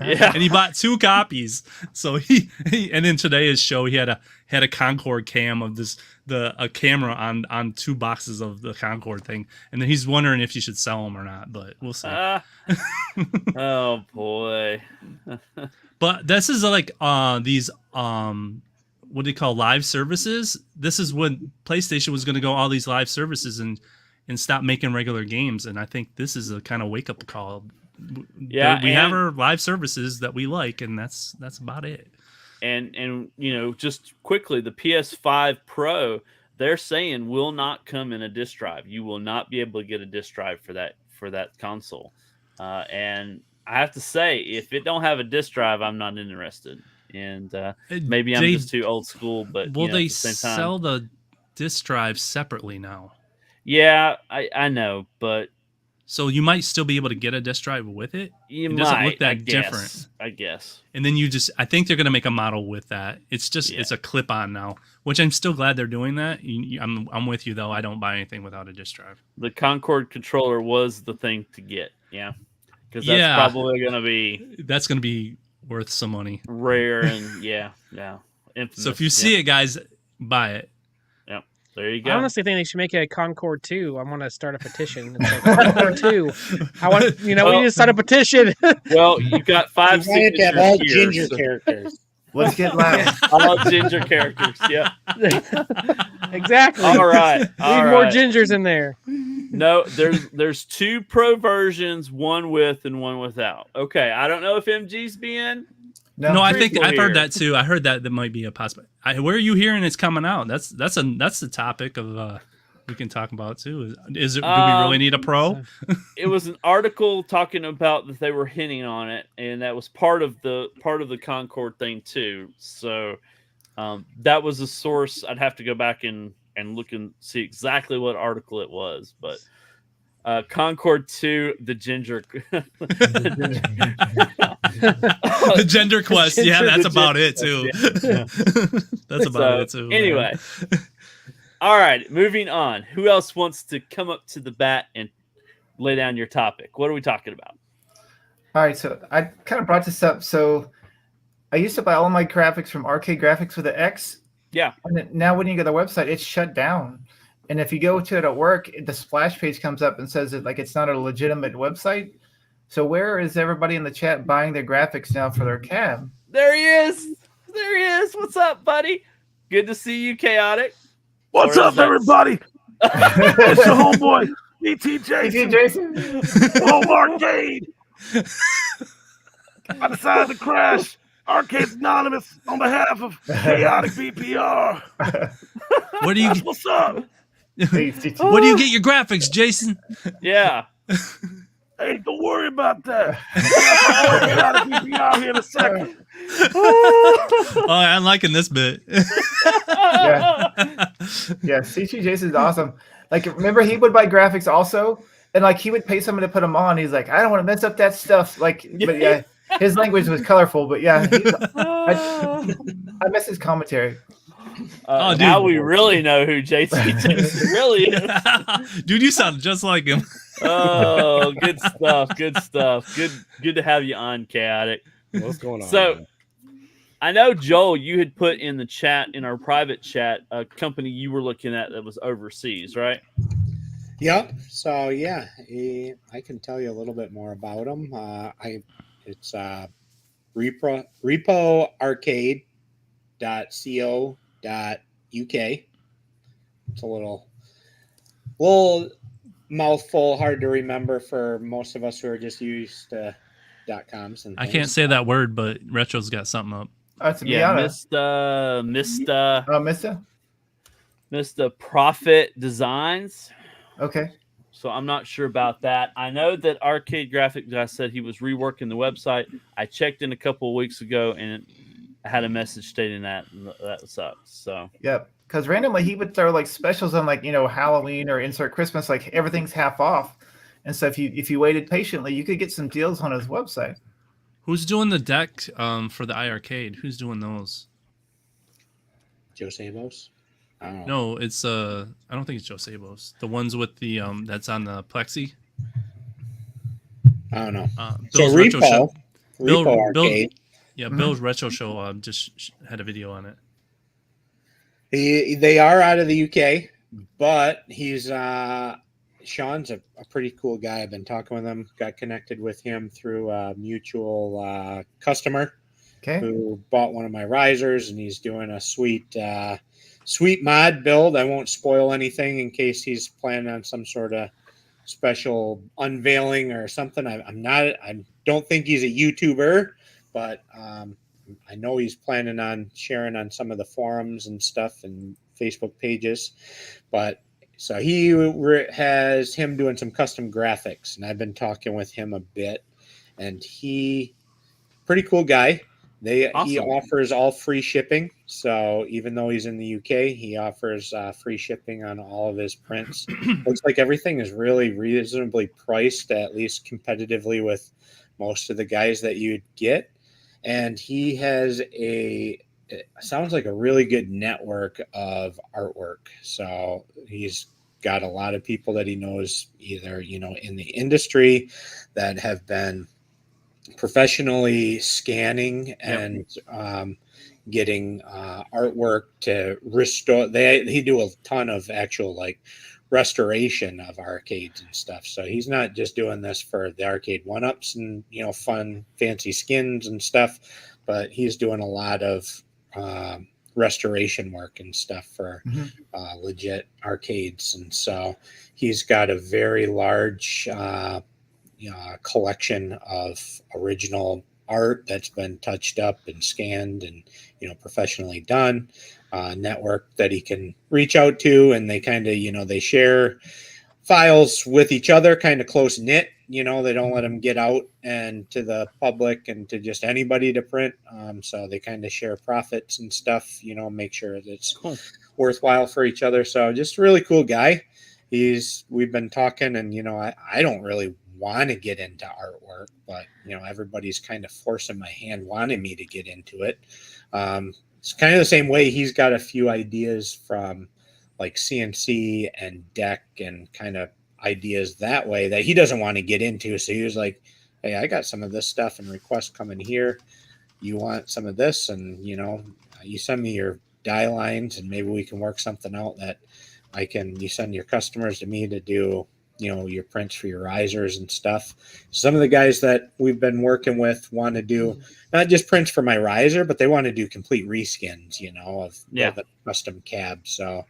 Yeah. And he bought 2 copies. So he and then today his show, he had a Concord cam of a camera on 2 boxes of the Concord thing. And then he's wondering if you should sell them or not, but we'll see. Oh boy. But this is like these what do you call live services? This is when PlayStation was going to go all these live services and stop making regular games. And I think this is a kind of wake up call. Yeah, we have our live services that we like, and that's about it. And just quickly, the PS5 Pro, they're saying will not come in a disc drive. You will not be able to get a disc drive for that console. And I have to say, if it don't have a disc drive, I'm not interested. And maybe I'm just too old school. But will they at the same time, sell the disc drive separately now? Yeah, I know, but so you might still be able to get a disc drive with it. It doesn't look that different, I guess. And then I think they're going to make a model with that. It's just it's a clip-on now, which I'm still glad they're doing that. I'm with you though. I don't buy anything without a disc drive. The Concord controller was the thing to get, because that's probably going to be worth some money, rare, and infamous. So if you see it, guys, buy it. There you go. I honestly think they should make a Concord 2. I want to start a petition. It's like, Concord 2. I want we need to start a petition. Well, you've got 5 signatures to have all here, ginger characters. Let's get loud. all ginger characters. Yeah. Exactly. All right. We need more gingers in there. No, there's 2 pro versions, one with and one without. Okay, I don't know if MG's being. No, I think I've here. heard that too. I heard that might be a possibility. Where are you hearing it's coming out? That's the topic of we can talk about too. Is it? Do we really need a pro? It was an article talking about that they were hinting on it, and that was part of the Concord thing too. So that was a source. I'd have to go back and look and see exactly what article it was, but. Concord 2, the ginger. The gender quest. Yeah, that's about it too. That's about it too. Anyway, all right, moving on. Who else wants to come up to the bat and lay down your topic? What are we talking about? All right, so I kind of brought this up. So I used to buy all my graphics from Arcade Graphics with an X. Yeah. And now when you go to the website, it's shut down. And if you go to it at work, the splash page comes up and says that it's not a legitimate website. So where is everybody in the chat buying their graphics now for their cab? There he is. There he is. What's up, buddy? Good to see you, Chaotic. What's up, everybody? It's your homeboy, E.T. Jason. Home Arcade. I decided to crash Arcades Anonymous on behalf of Chaotic VPR. Where do you? That's what's up? Where do you get your graphics, Jason? Yeah. Hey, don't worry about that. Chaotic VPR here in a second. Oh, I'm liking this bit. Yeah. Yeah, CG Jason is awesome. Like, remember he would buy graphics also, and like he would pay someone to put them on. He's like, I don't want to mess up that stuff. Like, but yeah, his language was colorful. But yeah, I miss his commentary. Oh, now dude. we really know who JT Jason really is. Dude, you sound just like him. Oh, good stuff. Good stuff. Good to have you on, Chaotic. What's going on? So, man? I know, Joel, you had put in the chat, in our private chat, a company you were looking at that was overseas, right? Yep. So yeah, I can tell you a little bit more about them. It's repoarcade.co.uk. It's a little mouthful, hard to remember for most of us who are just used to .coms and I things. can't say that word, but Retro's got something up. It's Yeah, Miata. Mr. Mista. Profit Designs. Okay. So I'm not sure about that. I know that Arcade Graphic Guy said he was reworking the website. I checked in a couple of weeks ago and I had a message stating that sucks. So Yep. Because randomly he would throw like specials on like Halloween or insert Christmas, like everything's half off. And so if you waited patiently, you could get some deals on his website. Who's doing the deck for the iArcade? Who's doing those? Joe Sabos? No, it's I don't think it's Joe Sabos. The ones with the that's on the plexi. I don't know. Bill's so Retro Show. Repo Arcade. Bill's Retro Show just had a video on it. They are out of the UK, but he's Sean's a pretty cool guy. I've been talking with him, got connected with him through a mutual customer who bought one of my risers, and he's doing a sweet mod build. I won't spoil anything in case he's planning on some sort of special unveiling or something. I don't think he's a YouTuber, but I know he's planning on sharing on some of the forums and stuff and Facebook pages. But so he has him doing some custom graphics, and I've been talking with him a bit, and pretty cool guy. He offers all free shipping. So even though he's in the UK, he offers free shipping on all of his prints. Looks like everything is really reasonably priced, at least competitively with most of the guys that you'd get. And he has sounds like a really good network of artwork. So he's got a lot of people that he knows either, in the industry that have been professionally scanning and getting artwork to restore. He do a ton of actual restoration of arcades and stuff. So he's not just doing this for the arcade one-ups and fun fancy skins and stuff, but he's doing a lot of restoration work and stuff for legit arcades. And so he's got a very large collection of original art that's been touched up and scanned and professionally done. Network that he can reach out to, and they kind of they share files with each other, kind of close knit. They don't let them get out and to the public and to just anybody to print. So they kind of share profits and stuff. Make sure that it's worthwhile for each other. So just a really cool guy. We've been talking, and I don't really want to get into artwork, but everybody's kind of forcing my hand, wanting me to get into it. It's kind of the same way. He's got a few ideas from like CNC and deck and kind of ideas that way that he doesn't want to get into. So he was like, hey, I got some of this stuff and requests coming here. You want some of this? And, you send me your die lines and maybe we can work something out that you send your customers to me to do, your prints for your risers and stuff. Some of the guys that we've been working with want to do not just prints for my riser, but they want to do complete reskins, of the custom cab. So,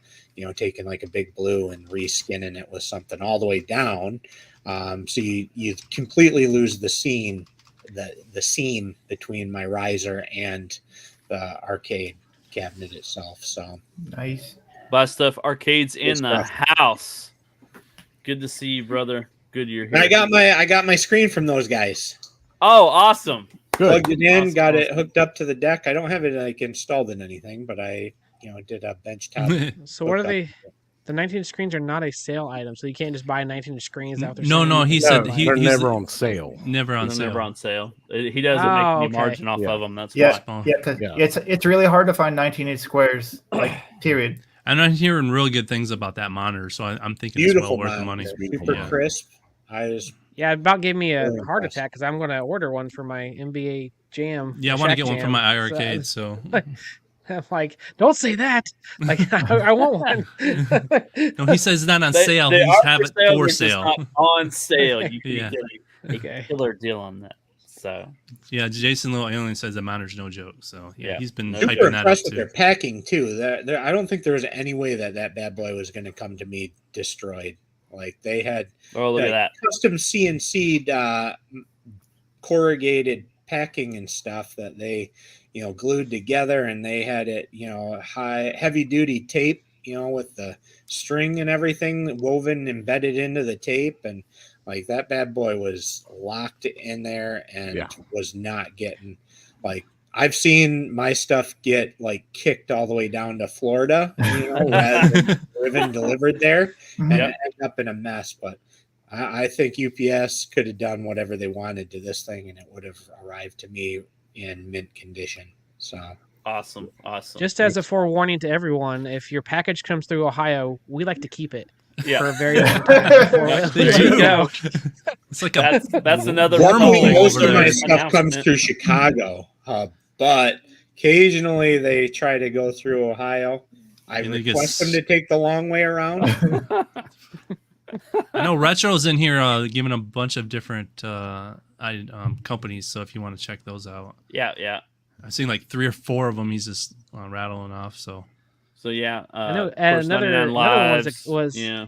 taking like a big blue and reskinning it with something all the way down. So you completely lose the seam between my riser and the arcade cabinet itself. So nice. Buy stuff. Arcades in the house. Good to see you, brother. Good you're here. I got my screen from those guys. Oh, awesome. Good. Plugged it in, got it hooked up to the deck. I don't have it installed in anything, but I did a bench top. So what are they? The 19 screens are not a sale item, so you can't just buy 19 screens out there. No, he said they're he's never on sale. Never on They're sale. never on sale. He doesn't make Oh, any okay. margin off Yeah. of them. That's Yeah, why. yeah, 'cause it's really hard to find 19-inch squares, like period. And I'm hearing really good things about that monitor, so I'm thinking Beautiful, it's well worth the money. super Yeah. crisp. I just Yeah, it about gave me a Very heart impressed. attack because I'm going to order one for my NBA Jam. Yeah, I want to get one for my arcade. So I'm like, don't say that. Like, I want one. no, he says it's not on sale. They He's are have it they're for just sale. not on sale. You can Yeah. get a Okay. killer deal on that. So Yeah, Jason Little Alien says the monitor's no joke. So yeah, Yeah. he's been Super super hyping that up impressed with too. their packing too. I don't think there was any way that bad boy was going to come to me destroyed. Like they had oh, look at that. custom CNC'd corrugated packing and stuff that they glued together, and they had it heavy duty tape with the string and everything woven embedded into the tape, and like that bad boy was locked in there and was not getting like I've seen my stuff get like kicked all the way down to Florida, rather than driven delivered there, and it ended up in a mess. But I think UPS could have done whatever they wanted to this thing, and it would have arrived to me in mint condition. So Awesome. Just as a forewarning to everyone, if your package comes through Ohio, we like to keep it for Yeah. a very long time before we They let do. it go. It's like a That's another Wormhole normally most over of my there. stuff comes through Chicago, but occasionally they try to go through Ohio. I And they get request them to take the long way around. I know Retro's in here giving a bunch of different companies, so if you want to check those out. Yeah. I've seen like 3 or 4 of them he's just rattling off. So Yeah. I know of course, another 99 one Lives, was yeah.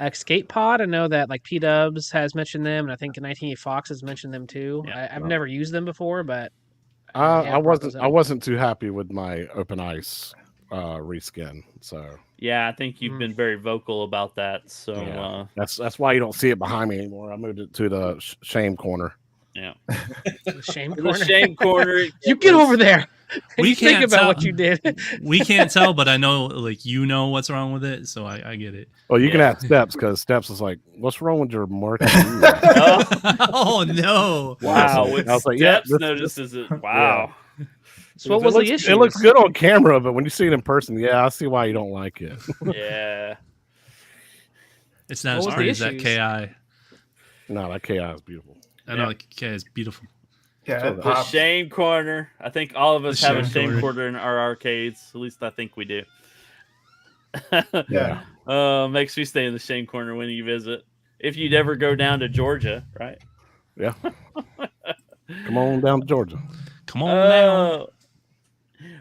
Escape Pod. I know that like P Dubs has mentioned them, and I think 1980 Fox has mentioned them too. Yeah. I've never used them before, but I wasn't too happy with my Open Ice reskin. So Yeah, I think you've been very vocal about that. So that's why you don't see it behind me anymore. I moved it to the shame corner. yeah. shame The corner. shame corner. You get over there. We You think can't about tell- what you did. we can't tell, but I know like what's wrong with it, so I get it. Well, you can Yeah. ask Steps because Steps is like, "What's wrong with your market?" Oh no! Wow. I With was like, Steps this- notices it. Wow. So what It was looks- the issue? It looks good on camera, but when you see it in person, I see why you don't like it. Yeah. It's not What as was the pretty as that issues? KI. No, that KI is beautiful. I know like KI is beautiful. Yeah, So it The pops. shame corner. I think all of us The have a shame shame corner. corner in our arcades. At least I think we do. Yeah. Makes me stay in the shame corner when you visit. If you'd ever go down to Georgia, right? Yeah. Come on down to Georgia. Come on now. Oh.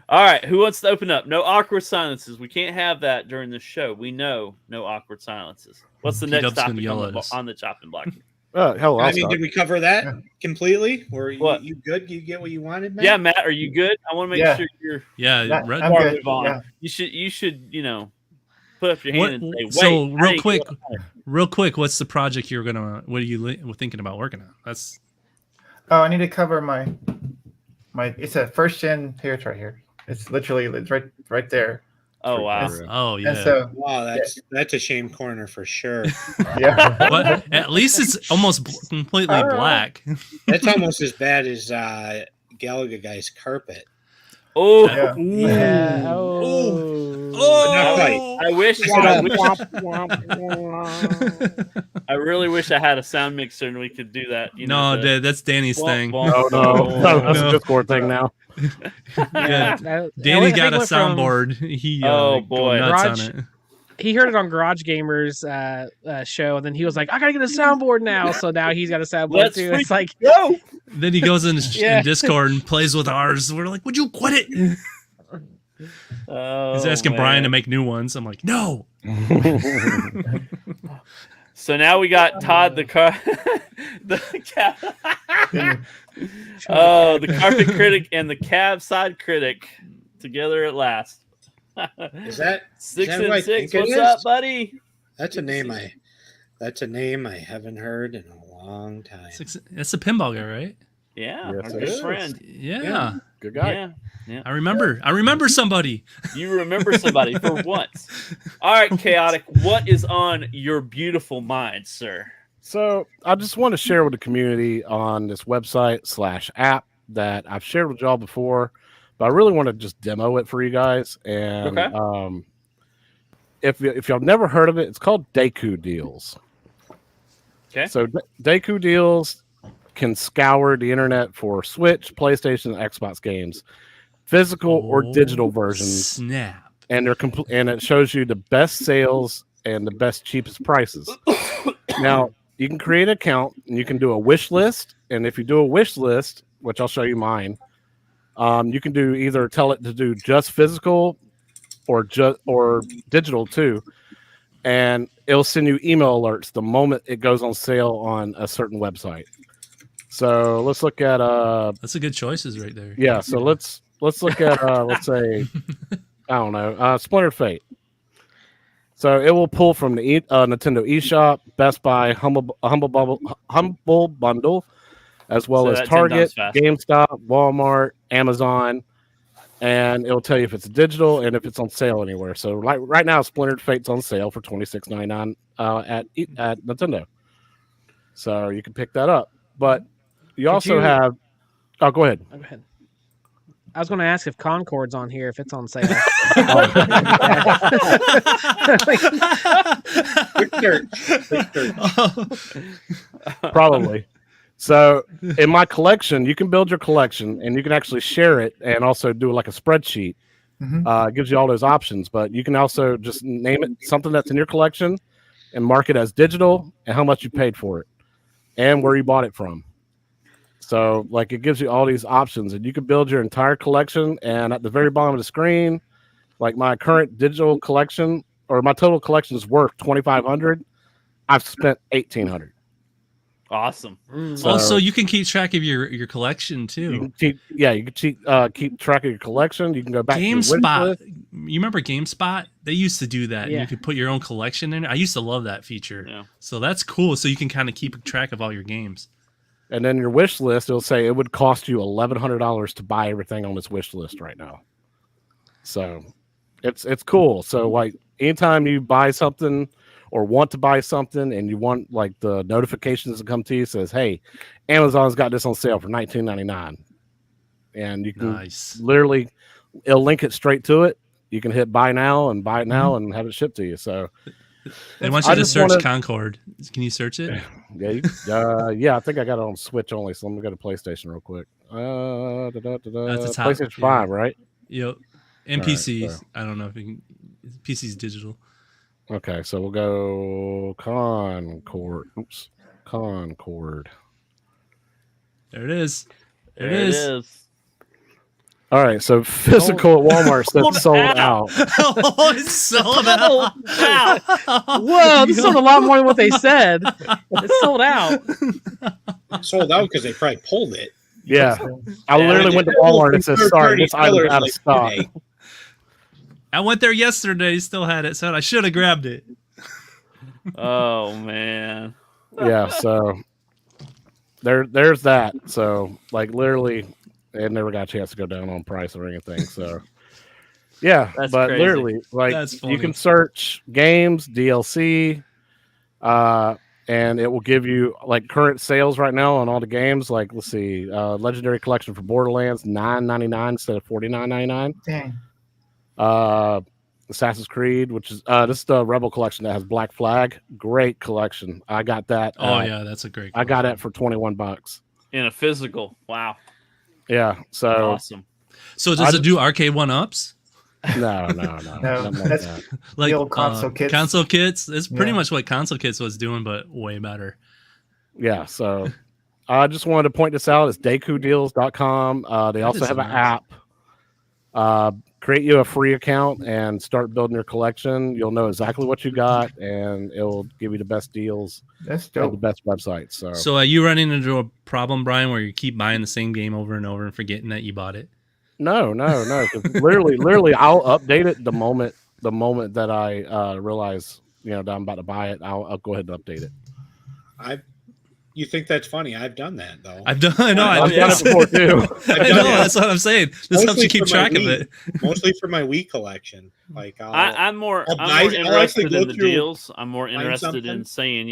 All right. Who wants to open up? No awkward silences. We can't have that during the show. We know no awkward silences. What's the next P-Dub's gonna topic yell on at the, us. on the chopping block? Hell, I'll start. Did we cover that completely? Were What? you good? You get what you wanted, man? Yeah, Matt, are you good? I want to make Yeah. sure you're Yeah, Yeah, Red- I'm before we good. move on. Yeah. You should, put up your hand What- and say, so wait. I real ain't quick, going home. real quick, what's the project what are you thinking about working on? That's Oh, I need to cover my. It's a first gen. Here, it's right here. It's right there. Oh wow. oh yeah. And so Wow, that's a shame corner for sure. yeah. But at least it's almost completely I don't know. black. That's almost as bad as Gallagher guy's carpet. Oh, Yeah. Yeah. Not quite. I really wish I had a sound mixer and we could do that. No, that's Danny's thing. Oh no, that's a Discord thing now. Yeah, Danny Danny got a soundboard. He Oh, go boy. nuts Garage- on it. He heard it on Garage Gamers show, and then he was like, "I gotta get a soundboard now." So now he's got a soundboard Let's too. It's like, Then he goes in Yeah. Discord and plays with ours. We're like, "Would you quit it?" Oh, He's asking Brian to man. make new ones. I'm like, "No." So now we got Todd the oh, the carpet critic and the cab side critic together at last. Is that 6 who and I 6? think it What's is? up, buddy? that's a name I haven't heard in a long time. That's a pinball guy, right? Yeah, Yes, our it good is. friend. Yeah. Good guy. Yeah, yeah. I remember somebody. You remember somebody for once. All right, Chaotic. What is on your beautiful mind, sir? So I just want to share with the community on this website / app that I've shared with y'all before, but I really want to just demo it for you guys. And Okay. If y'all never heard of it, it's called Deku Deals. Okay. So Deku Deals can scour the internet for Switch, PlayStation, and Xbox games, physical or digital versions. Snap. And they're and it shows you the best sales and the best cheapest prices. Now, you can create an account and you can do a wish list. And if you do a wish list, which I'll show you mine, you can do either tell it to do just physical or digital too. And it'll send you email alerts the moment it goes on sale on a certain website. So let's look at That's a good choices right there. yeah, so let's look at let's say I don't know, Splinter Fate. So it will pull from the Nintendo eShop, Best Buy, Humble Bundle, as well So as that 10 Target, times fast. GameStop, Walmart, Amazon, and it'll tell you if it's digital and if it's on sale anywhere. So right now, Splinter Fate's on sale for $26.99 at Nintendo. So you can pick that up. But you also have. Oh, go ahead. Go ahead. I was going to ask if Concord's on here, if it's on sale. Probably. So in my collection, you can build your collection and you can actually share it and also do like a spreadsheet. It gives you all those options, but you can also just name it something that's in your collection and mark it as digital and how much you paid for it and where you bought it from. So like it gives you all these options and you can build your entire collection. And at the very bottom of the screen, like my current digital collection or my total collection is worth $2,500. I've spent $1,800. Awesome. Also, you can keep track of your collection too. You can keep track of your collection. You can go back to GameSpot. You remember GameSpot? They used to do that. Yeah. You could put your own collection in. I used to love that feature. Yeah. So that's cool. So you can kind of keep track of all your games. And then your wish list, it'll say it would cost you $1,100 to buy everything on this wish list right now. So it's cool. So like anytime you buy something or want to buy something and you want like the notifications to come to you, says, hey, Amazon's got this on sale for $19.99. And you can literally, it'll link it straight to it. You can hit buy now and buy it now and have it shipped to you. So they want you to search Concord. Can you search it? Yeah, I think I got it on Switch only. So let me go to PlayStation real quick. That's the top, PlayStation 5, right? Yep. And PCs. Right. I don't know if you can. PC's digital. Okay, so we'll go Concord. Oops, Concord. There it is. There it is. All right, so physical at Walmart says sold out. Oh, it's sold out. Wow. Whoa, this sold a lot more than what they said. It's sold out. Sold out because they probably pulled it. Yeah, I literally went to Walmart and said, "Sorry, this item's out of stock." I went there yesterday. Still had it, so I should have grabbed it. Oh man. Yeah, so there's that. So like literally, it never got a chance to go down on price or anything. So yeah, That's but crazy. literally, like That's you can funny. search games, DLC, and it will give you like current sales right now on all the games. Like let's see, Legendary Collection for Borderlands $9.99 instead of $49.99. Dang. Assassin's Creed, which is this is the Rebel collection that has Black Flag. Great collection. I got that. Oh yeah, that's a great. I got it for $21. In a physical. Wow. Yeah. So Awesome. So does it do arcade one ups? no. No, nothing like that's that. Like old console kits. Console kits. It's pretty Yeah. much what console kits was doing, but way better. Yeah. So I just wanted to point this out. It's DekuDeals.com. They also is have an nice. app. Create you a free account and start building your collection. You'll know exactly what you got, and it'll give you the best deals That's and the dope. best websites. So are you running into a problem, Brian, where you keep buying the same game over and over and forgetting that you bought it? No. 'Cause literally, I'll update it the moment that I realize that I'm about to buy it. I'll go ahead and update it. You think that's funny? I've done that though. I've done. I know. I've done it before too. I know. That's what I'm saying. This helps you keep track of it. Mostly for my Wii collection. Like I'm more I'll interested go in the through- deals. I'm more find interested in something.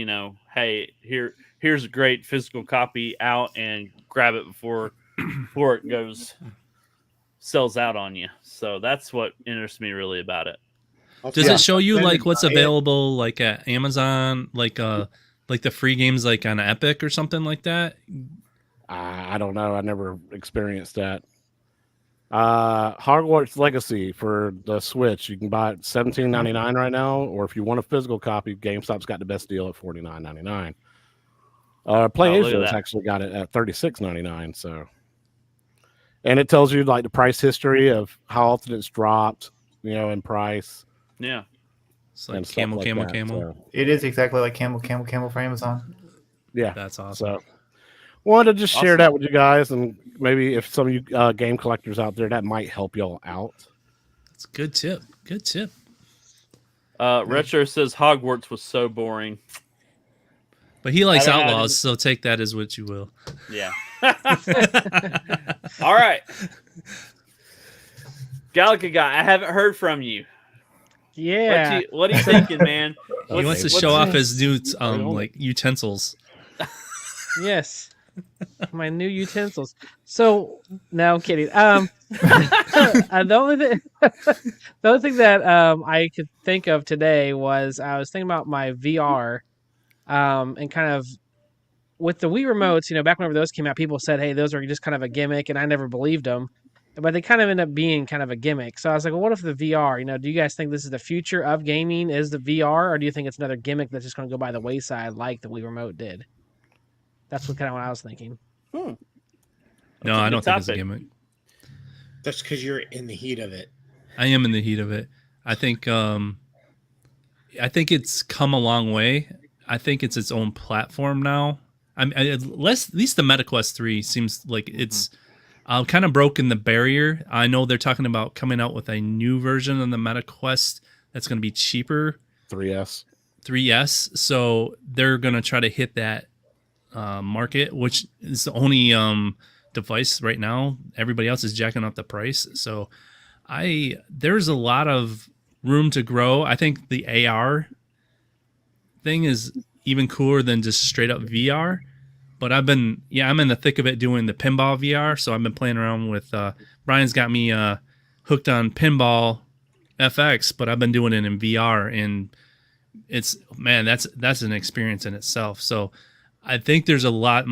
saying, hey, here's a great physical copy out and grab it before it sells out on you. So that's what interests me really about it. Does it show you Then like what's buy it. available like at Amazon, like the free games like on Epic or something like that? I don't know. I never experienced that. Hogwarts Legacy for the Switch, you can buy it $17.99 right now, or if you want a physical copy, GameStop's got the best deal at $49.99. PlayAsia has actually got it at $36.99. So, and it tells you like the price history of how often it's dropped, in price. Yeah. It's like and stuff camel, like camel, that, camel. so, It is exactly like camel for Amazon. yeah, That's awesome. so wanted to just share Awesome. that with you guys, and maybe if some of you game collectors out there, that might help y'all out. It's a good tip. Good tip. Retro says Hogwarts was so boring. But he likes I don't know. Outlaws, so take that as what you will. Yeah. All right. Galaga guy, I haven't heard from you. Yeah. What are you thinking, man? He wants to show off his new like utensils. Yes. My new utensils. So no, I'm kidding. The only thing that I could think of today was I was thinking about my VR, and kind of with the Wii remotes. Back whenever those came out, people said, "Hey, those are just kind of a gimmick," and I never believed them. But they kind of end up being kind of a gimmick. So I was like, well, what if the VR? Do you guys think this is the future of gaming? Is the VR, or do you think it's another gimmick that's just going to go by the wayside like the Wii remote did? That's what I was thinking. No, I don't think it's a gimmick. That's because you're in the heat of it. I am in the heat of it. I think it's come a long way. I think it's its own platform now. At least the MetaQuest 3 seems like it's kind of broken the barrier. I know they're talking about coming out with a new version of the MetaQuest that's going to be cheaper. 3S. So they're going to try to hit that market, which is the only device right now. Everybody else is jacking up the price. So there's a lot of room to grow. I think the AR thing is even cooler than just straight up VR. But I'm in the thick of it doing the pinball VR. So I've been playing around with Brian's got me hooked on Pinball FX, but I've been doing it in VR, and it's that's an experience in itself. So I think there's a lot.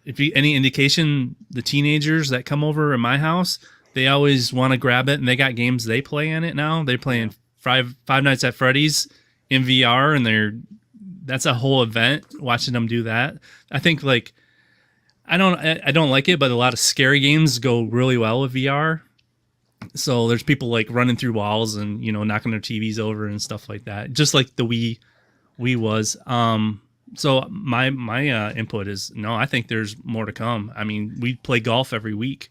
If any indication, the teenagers that come over in my house, they always want to grab it, and they got games they play in it now. They're playing Five Nights at Freddy's in VR, and that's a whole event watching them do that. I think like I don't like it, but a lot of scary games go really well with VR. So there's people like running through walls and knocking their TVs over and stuff like that, just like the Wii was. So my input is no. I think there's more to come. I mean, we play golf every week.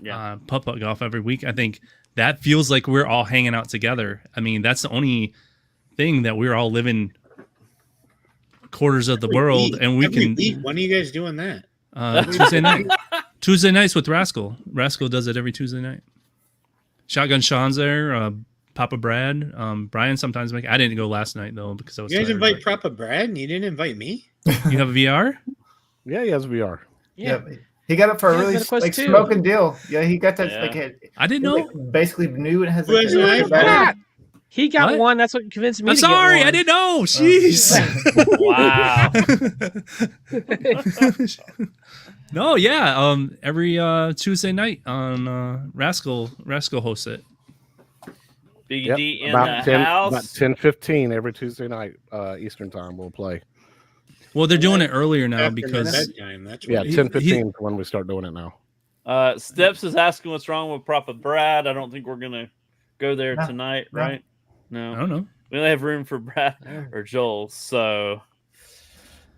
Yeah, putt-putt golf every week. I think that feels like we're all hanging out together. I mean, that's the only thing that we're all living quarters of the world, and we can. When are you guys doing that? Tuesday night. Tuesday nights with Rascal. Rascal does it every Tuesday night. Shotgun Sean's there. Papa Brad. Brian sometimes make. I didn't go last night though because I was. You guys tired, invite Papa Brad, and you didn't invite me. You have a VR? Yeah, he has VR. Yeah. He got it for a really MetaQuest 2. smoking deal. Yeah, he got that I didn't know. Basically new and has Who has an iPad? He got What? one. That's what convinced me. I'm to sorry, get one. I didn't know. Jeez. Wow. No, yeah. Every Tuesday night on Rascal hosts it. Big D in about the 10, house. about 10:15 every Tuesday night Eastern time we'll play. Well, they're doing it earlier now After because bedtime, that's Yeah, what 10:15 is when we start doing it now. Steps is asking what's wrong with Papa Brad. I don't think we're gonna go there No, tonight, no. right? I No, don't know. we only have room for Brad or Joel. So,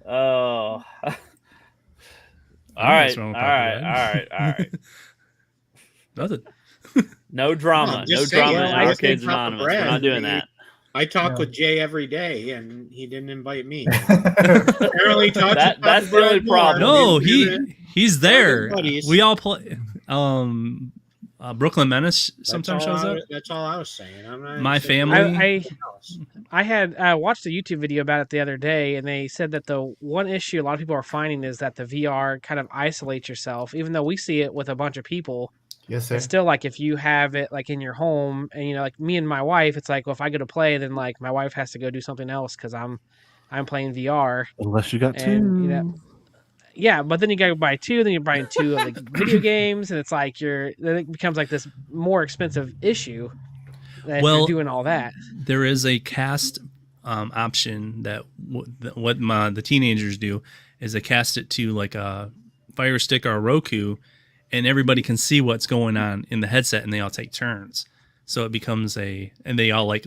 all right, what's all wrong with Papa right, Brad. all right. Nothing. No drama, No, no just drama saying, in I Arcades think Papa Anonymous. Brad We're not doing would be- that. I talk Yeah. with Jay every day, and he didn't invite me. Apparently, That's the only problem. No, He's he's there. buddies. We all play. Brooklyn Menace sometimes shows up. That's all I was saying. I'm not My saying family. anything else. I had watched a YouTube video about it the other day, and they said that the one issue a lot of people are finding is that the VR kind of isolates yourself. Even though we see it with a bunch of people, Yes, sir. it's still like if you have it like in your home, and like me and my wife, it's like, well, if I go to play, then like my wife has to go do something else because I'm playing VR. Unless you got two. And yeah, but then you gotta buy two, then you're buying two like video games, and it's like then it becomes like this more expensive issue. If you're doing all that. There is a cast option that what the teenagers do is they cast it to like a Fire Stick or a Roku, and everybody can see what's going on in the headset, and they all take turns. So it becomes and they all like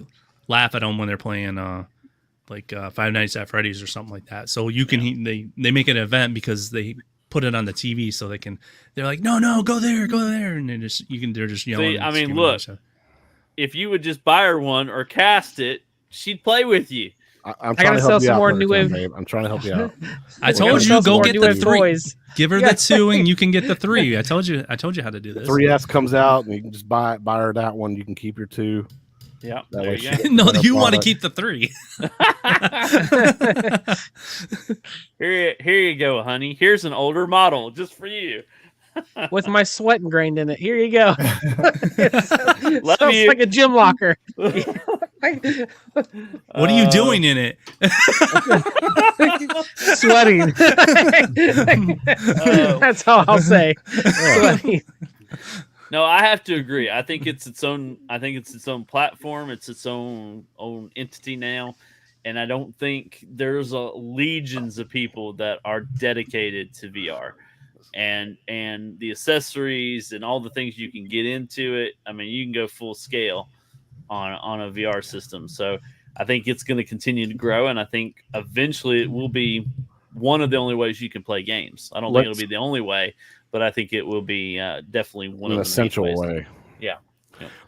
laugh at them when they're playing Five Nights at Freddy's or something like that. So you can they make an event because they put it on the TV so they're like no go there, and they're just yelling. See, I mean, look, if you would just buy her one or cast it, she'd play with you. I'm trying to help you out. Babe. I'm trying to help you out. I told you go get the 3. Give her the 2 and you can get the 3. I told you how to do this. 3S comes out and you can just buy her that one. You can keep your 2. Yeah. There you go. No, you want to keep the 3. Here you go, honey. Here's an older model just for you. With my sweat ingrained in it. Here you go. Love Sounds you. like a gym locker. What are you doing in it? Sweating. That's all I'll say. Sweating. No, I have to agree. I think it's its own platform. It's its own entity now. And I don't think there's legions of people that are dedicated to VR. And the accessories and all the things you can get into it. I mean, you can go full scale on a VR system. So I think it's going to continue to grow, and I think eventually it will be one of the only ways you can play games. I don't think it'll be the only way, but I think it will be definitely one of the essential ways. way. Yeah.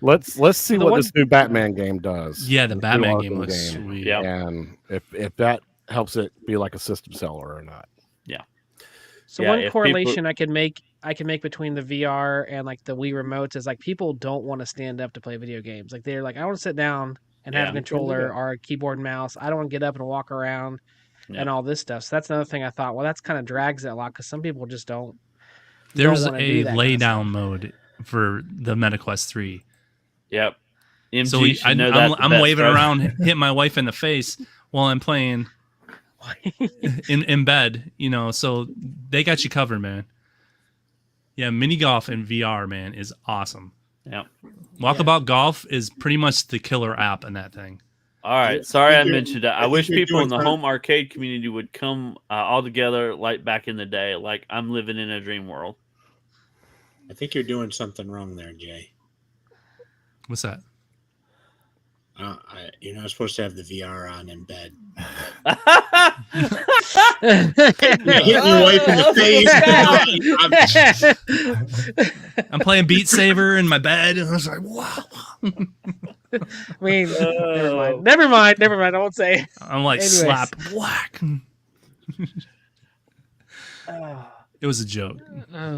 Let's see what this new Batman game does. Yeah, the Batman game looks sweet. Yeah. And if that helps it be like a system seller or not. Yeah. So one correlation I can make between the VR and like the Wii remotes is like people don't want to stand up to play video games. Like they're like, I want to sit down and have a controller or a keyboard and mouse. I don't want to get up and walk around and all this stuff. So that's another thing I thought, well, that's kind of drags it a lot because some people just don't. There's a lay down mode for the MetaQuest 3. Yep. So I'm waving around, hitting my wife in the face while I'm playing in bed, so they got you covered, man. Yeah, mini golf in VR, man, is awesome. Yeah. Walkabout Golf is pretty much the killer app in that thing. All right. Sorry I mentioned that. I wish people in the home arcade community would come all together like back in the day. Like I'm living in a dream world. I think you're doing something wrong there, Jay. What's that? You're not supposed to have the VR on in bed. Hitting your wife in the face. I'm playing Beat Saber in my bed, and I was like, wow. I mean, never mind. I won't say. I'm like, Anyways. slap, whack. It was a joke.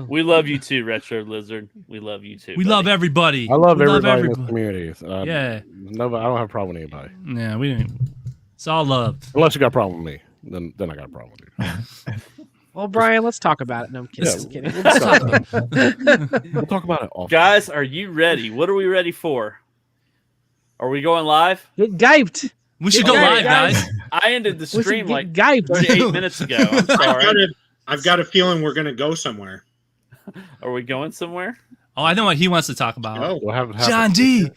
We love you too, Retro Lizard. We love you too. We love everybody. I love everybody in this community. Yeah. No, I don't have a problem with anybody. Yeah, we didn't. It's all love. Unless you got a problem with me, then I got a problem with you. Well, Brian, let's talk about it. No, I'm kidding. Just kidding. We'll talk about it off. Guys, are you ready? What are we ready for? Are we going live? Get gyped. We should go live, guys. I ended the stream like gyped 38 minutes ago. I'm sorry. I've got a feeling we're going to go somewhere. Are we going somewhere? Oh, I know what he wants to talk about. Oh, we'll have John D,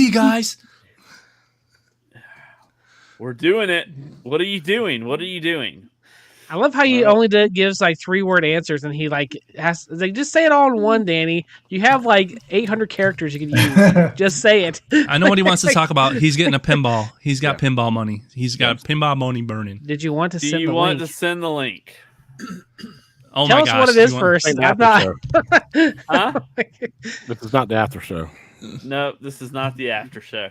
guys. We're doing it. What are you doing? I love how he only gives like 3-word answers, and he like has like just say it all in one, Danny. You have like 800 characters you can use. Just say it. I know what he wants to talk about. He's getting a pinball. He's got pinball money. He's got pinball money burning. Did you want to send the link? Do you want to send the link? Oh Tell my us gosh. what it is first. I'm not. Huh? This is not the after show. No, this is not the after show.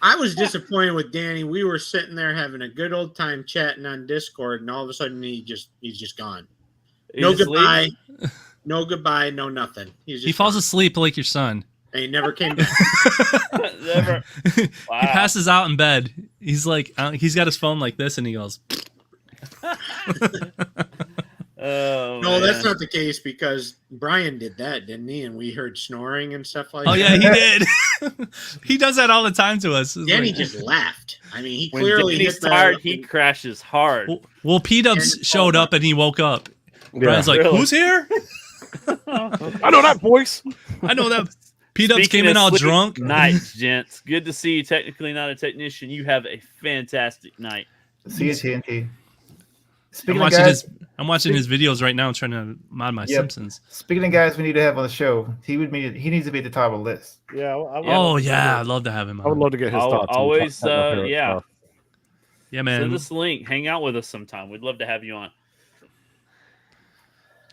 I was disappointed with Danny. We were sitting there having a good old time chatting on Discord, and all of a sudden he's just gone. No goodbye, no goodbye, no nothing. He falls asleep like your son. And he never came back. Never. Wow. He passes out in bed. He's like, he's got his phone like this, and he goes. Oh, no, man. that's not the case because Brian did that, didn't he? And we heard snoring and stuff like that. Oh yeah, he did. He does that all the time to us. Danny just laughed. I mean, he When clearly Danny's hit the- tired, he crashes hard. Well, P-Dubs showed up and he woke up. Yeah. Brian's like, Really? "Who's here?" I know that voice. I know that. P-Dubs Speaking came in of all sleep drunk. Nights, gents. Good to see you. Technically not a technician. You have a fantastic night. See you, TNT. I'm Speaking of watching guys, his videos right now, trying to mod my Yep. Simpsons. speaking of guys, we need to have on the show. He needs to be at the top of the list. Yeah. Oh yeah, I'd love to have him. I would On. love to get his Al- thoughts. on always, top of my favorite yeah. stuff. Yeah, Send man, us a link. Hang out with us sometime. We'd love to have you on.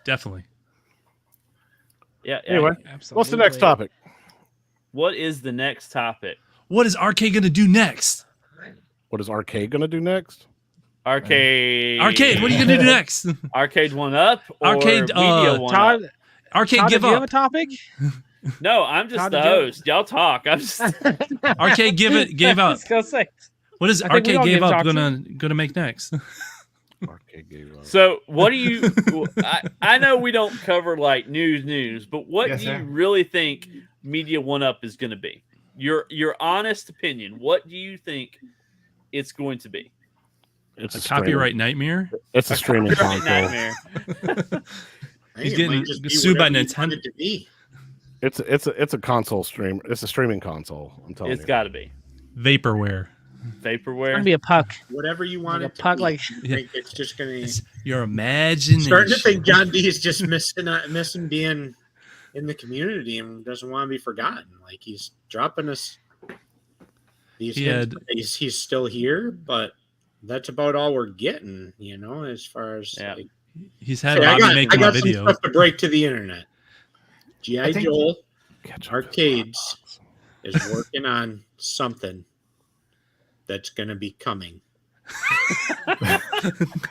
definitely. Yeah. Anyway, Absolutely. what's the next topic? What is the next topic? What is Arcade gonna do next? What is Arcade gonna do next? Arcade. Arcade, what are you gonna do next? Arcade one up. Or Arcade, media one Todd, up? Arcade, Todd, give do you have a up. topic? No, I'm just Todd, the did you- host. Y'all talk. I'm just. Arcade, gave I up. was gonna say. What is I think we Arcade all gave get up toxic. gonna make next? Arcade gave up. So, what do you? I know we don't cover like news, but what Yes, do you sir. really think Media One Up is going to be? Your honest opinion. What do you think it's going to be? It's A streaming. copyright nightmare. It's a streaming Copyright console. nightmare. I think He's it getting might just be sued by whatever you Nintendo. want it to be. It's a console stream. It's a streaming console. I'm telling It's you. got to be Vaporware. It's vaporware. gonna be a puck. Whatever you want Like a it to puck, be. like- I think it's just going to. Your imagination. Starting to think John D is just missing being in the community and doesn't want to be forgotten. Like he's dropping us these He hints. had- He's still here, but that's about all we're getting, as far as Yeah. like, He's had Hey, I Bobby got, making I a got some video. stuff to break to the internet. G.I. I think- Joel Catch up. Arcades is working on something that's going to be coming.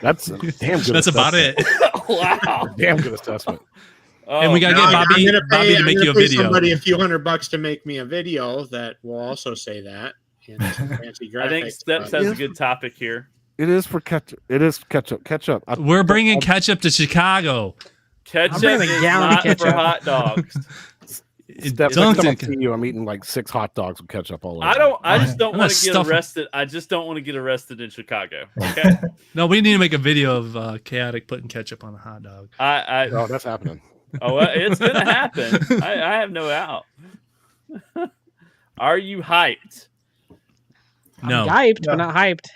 That's a damn good. That's about assessment. it. Wow. Damn good assessment. And we gotta Now, get Bobby gonna to make you a video. Somebody a few $100 to make me a video that will also say that. And some fancy graphics. I think Steps but- has a good topic here. It is for ketchup. It is ketchup. Ketchup. We're bringing ketchup to Chicago. Ketchup bringing a is gallon of not for ketchup. hot dogs. Steps, next time I Dunked see it. you, I'm eating like 6 hot dogs with ketchup all over. I just don't I'm want not to get stuffing- arrested. I just don't want to get arrested in Chicago. Okay. No, we need to make a video of Chaotic putting ketchup on a hot dog. Oh, that's happening. It's gonna happen. I have no doubt. Are you hyped? No, I'm hyped, No. but not hyped.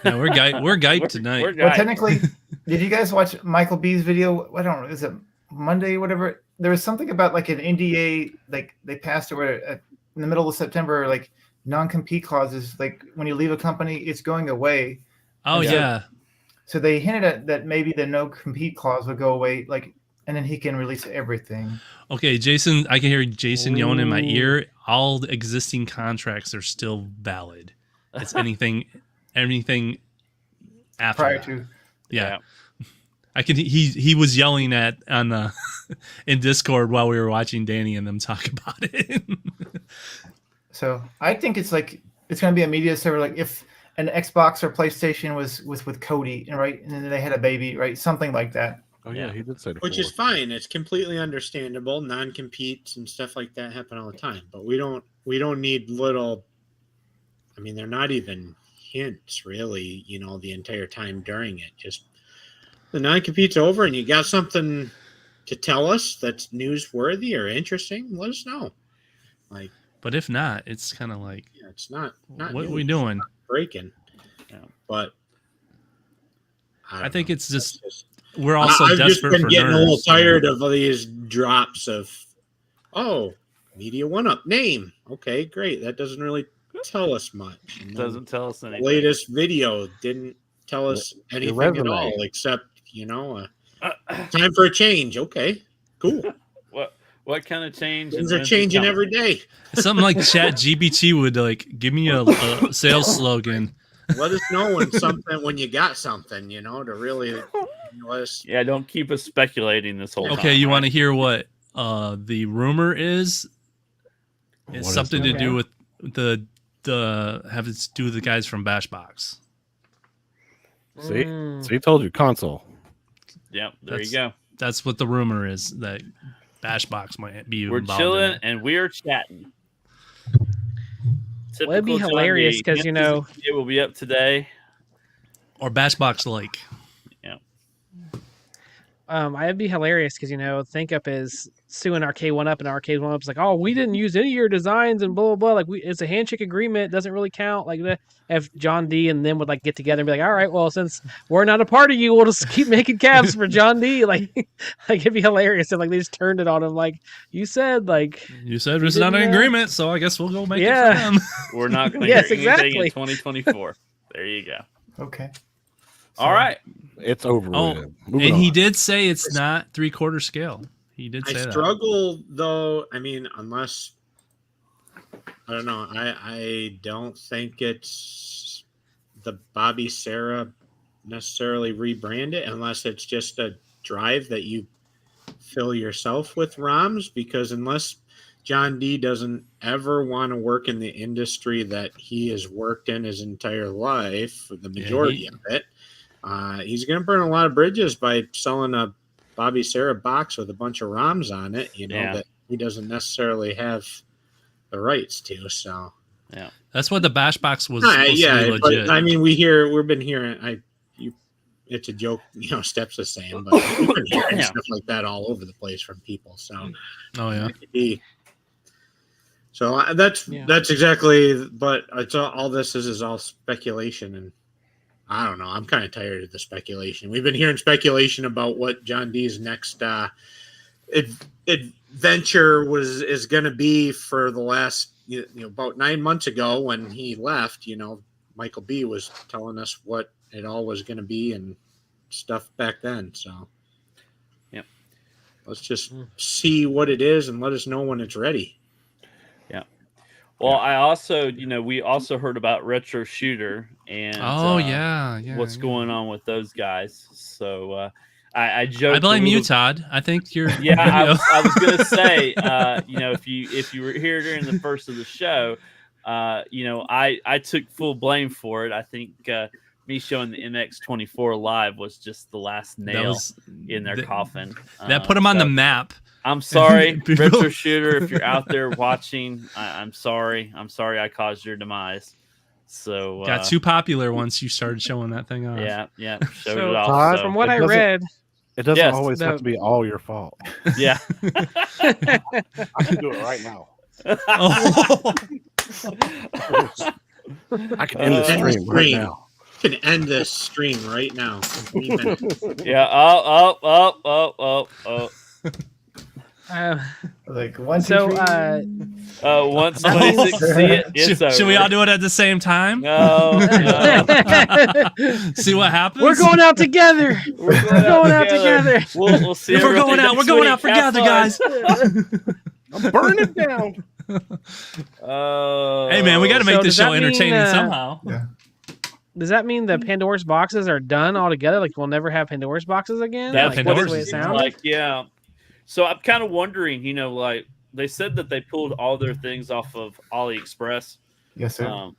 no, we're hyped tonight. We're Well, hyped. technically, did you guys watch Michael B's video? I don't know. Is it Monday or whatever? There was something about like an NDA, like they passed over in the middle of September, like non-compete clauses. Like when you leave a company, it's going away. Oh Yeah. yeah. So they hinted at that maybe the no-compete clause would go away, like, and then he can release everything. Okay, Jason. I can hear Jason yelling in my ear. All the existing contracts are still valid. It's anything after Prior that. to Yeah. I could. He was yelling at on the in Discord while we were watching Danny and them talk about it. So I think it's like it's going to be a media server. Like if an Xbox or PlayStation was with Cody, and right, and then they had a baby, right, something like that. Oh yeah, Yeah. he did say Which is fine. It's completely understandable. Non-competes and stuff like that happen all the time. But we don't need little. I mean, they're not even hints, really. The entire time during it. Just the non-compete's over, and you got something to tell us that's newsworthy or interesting. Let us know. Like, But if not, it's kind of like, yeah, it's not what news, are we doing? breaking. Yeah. But I think know. it's just That's we're also I've just desperate been for getting a little nerds. tired of these drops of, Media One Up name. Okay, great. That doesn't really tell us much. And then Doesn't tell us the anything. latest video didn't tell us anything at resume. all, except time for a change. Okay, cool. What kind of change? Things and are when's it changing coming? every day. Something like Chat GPT would like give me a sales slogan. Let us know when you got something, to really let us. Yeah, don't keep us speculating this whole time. Okay, you right? want to hear what the rumor is? What It's is something it? to do with the have it to do with the guys from Bashbox. See, so he told you console. Yep, there you go. That's what the rumor is, that Bashbox might be We're involved chilling in it. and we're chatting. Well, it'd be Typical John hilarious D. because, it will be up today. Or Bashbox like. Yeah. It'd be hilarious because ThinkUp is suing Arcade One Up, and Arcade One Up's like, "Oh, we didn't use any of your designs," and blah blah blah. Like, it's a handshake agreement, doesn't really count. Like, if John D and them would like get together and be like, "All right, well, since we're not a part of you, we'll just keep making cabs for John D." Like it'd be hilarious if like they just turned it on him. Like, you said there's not an didn't, agreement, so I guess we'll go make it yeah. for them. We're not going to Yes, hear anything exactly. in 2024. There you go. Okay. All right. It's over. Oh, with. and Moving he on. did say it's not 3/4 scale. He did say I that. struggle though. I mean, unless I don't know. I don't think it's the Bobby Sarah necessarily rebrand it, unless it's just a drive that you fill yourself with ROMs. Because unless John D doesn't ever want to work in the industry that he has worked in his entire life, for the majority of it, he's going to burn a lot of bridges by selling a Bobby Sarah box with a bunch of ROMs on it, that he doesn't necessarily have the rights to. So, yeah, that's what the Bashbox was supposed to be legit. But, I mean, we've been hearing, it's a joke, Steps the same, but we've been hearing stuff like that all over the place from people. So, oh yeah. So that's exactly, but it's all this is all speculation, and I don't know. I'm kind of tired of the speculation. We've been hearing speculation about what John D's next adventure is going to be for the last, about 9 months ago when he left. Michael B was telling us what it all was going to be and stuff back then. So, yep. Let's just see what it is and let us know when it's ready. Yeah. Well, I also, we also heard about Retro Shooter and what's going on with those guys. So I joked. I blame you, Todd. I think you're. Yeah, I was gonna say, if you were here during the first of the show, I took full blame for it. I think me showing the MX-24 live was just the last nail in their coffin. That put them on the map. I'm sorry, Retro Shooter, if you're out there watching, I'm sorry. I'm sorry I caused your demise. So got too popular once you started showing that thing off. Yeah, showed it off. From what I read, it doesn't always have to be all your fault. Yeah, I can do it right now. I can end the stream right now. Can end this stream right now. Yeah. Oh. Like 1, 2, so, 3. Once 26 see it, it's over. Should we all do it at the same time? No. See what happens. We're going out together. We're going out together. We'll see. If we're going out, we're going out together, guys. I'm burning it down. Hey man, we got to make this does show that mean, entertaining somehow. Yeah. Does that mean the Pandora's boxes are done altogether? Like we'll never have Pandora's boxes again? That's like, what that's the way it sounds. like. Yeah. So I'm kind of wondering, like they said that they pulled all their things off of AliExpress. Yes, sir.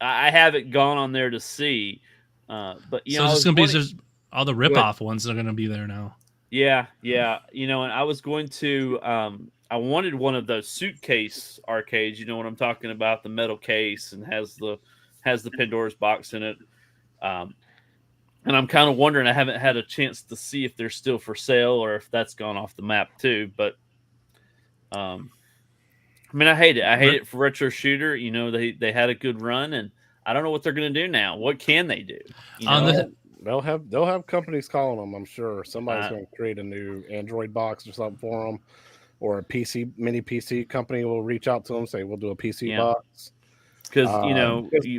I haven't gone on there to see, but so it's going to be just all the rip-off ones that are going to be there now. Yeah. And I was going to, I wanted one of those suitcase arcades. You know what I'm talking about? The metal case and has the Pandora's box in it. And I'm kind of wondering, I haven't had a chance to see if they're still for sale or if that's gone off the map too. But, I mean, I hate it. I hate it for Retro Shooter. They had a good run, and I don't know what they're going to do now. What can they do? They'll have companies calling them. I'm sure somebody's going to create a new Android box or something for them, or a mini PC company will reach out to them, say we'll do a PC box. because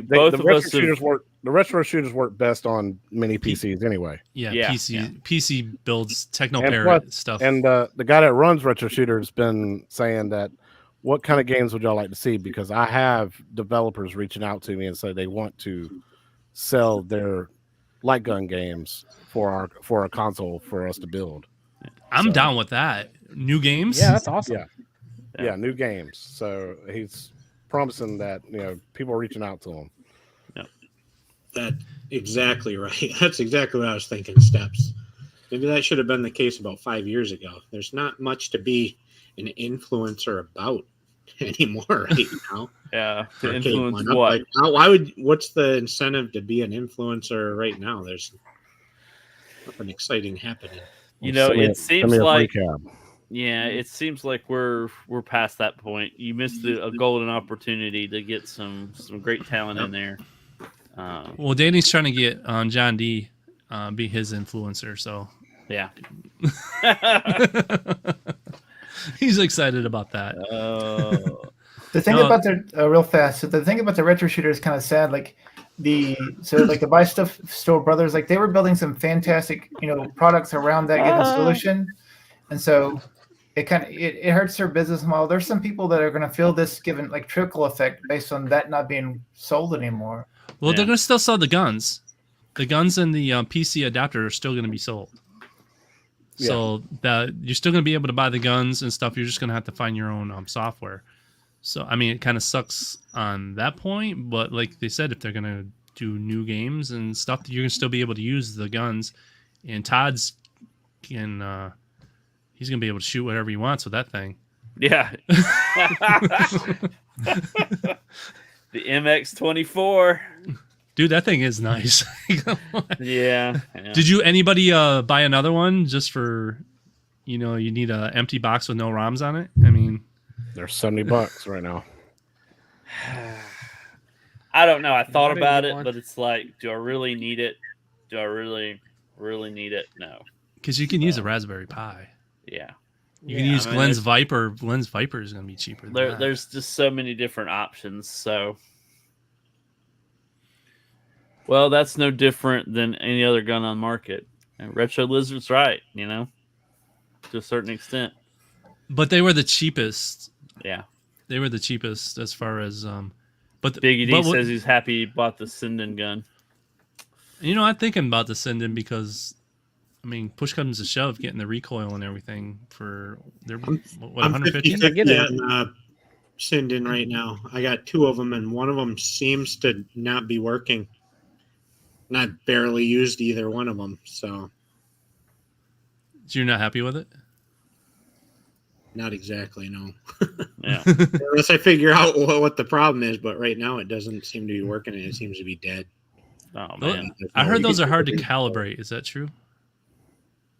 both the of retro us shooters have, work. The retro shooters work best on mini PCs anyway. Yeah, Yeah, PC builds techno And parrot plus- stuff. And the guy that runs retro shooter has been saying that, what kind of games would y'all like to see? Because I have developers reaching out to me and say they want to sell their light gun games for a console for us to build. I'm down with that. New games. Yeah, that's awesome. Yeah, new games. So he's promising that people are reaching out to him. That's exactly right. That's exactly what I was thinking, Steps. Maybe that should have been the case about 5 years ago. There's not much to be an influencer about anymore right now. Yeah, to Arcade influence went up. what? Like, what's the incentive to be an influencer right now? There's nothing exciting happening. It seems a like recap. it seems like we're past that point. You missed a golden opportunity to get some great talent in there. Well, Danny's trying to get John D be his influencer, so Yeah. he's excited about that. The thing about the real fast. So the thing about the retro shooter is kind of sad. Like the Buy Stuff Store brothers, like they were building some fantastic products around that given solution, and so it it hurts their business model. There's some people that are going to feel this given like trickle effect based on that not being sold anymore. Well, they're going to still sell the guns. The guns and the PC adapter are still going to be sold. Yeah. So that you're still going to be able to buy the guns and stuff. You're just going to have to find your own software. So, I mean, it kind of sucks on that point. But like they said, if they're going to do new games and stuff, you're going to still be able to use the guns. And Todd's he's going to be able to shoot whatever he wants with that thing. Yeah. The MX-24. Dude, that thing is nice. Yeah. Did anybody buy another one just for, you need an empty box with no ROMs on it? I mean, they're $70 right now. I don't know. I thought Not about it, anymore. but it's like, do I really need it? Do I really need it? No. because you can use a Raspberry Pi. Yeah. You can use Glenn's Viper. Glenn's Viper is going to be cheaper. Than that. There's just so many different options. So, well, that's no different than any other gun on market. And Retro Lizard's right, to a certain extent. But they were the cheapest. Yeah. They were the cheapest as far as But Biggie D says he's happy he bought the Sinden gun. I'm thinking about the Sinden because, I mean, push comes to shove, getting the recoil and everything for their I'm 150. 50-50 on Sinden right now. I got two of them, and one of them seems to not be working. Not barely used either one of them, so So you're not happy with it? not exactly, no. Yeah. Unless I figure out what the problem is, but right now it doesn't seem to be working, and it seems to be dead. Oh, man. I heard those are hard to calibrate. Is that true?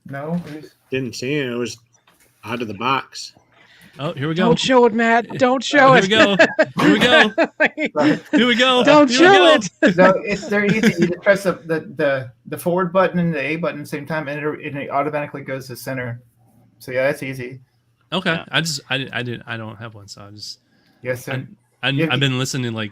No. Didn't see it. It was out of the box. Oh, here we go. Don't show it, Matt. Don't show Here it. we go. Here we go. Here we go. Don't Here we show go. it. No, they're easy. You just press the forward button and the A button at the same time, and it automatically goes to center. So yeah, that's easy. Okay. Yeah. I don't have one, so I just Yes, sir. I've been listening to like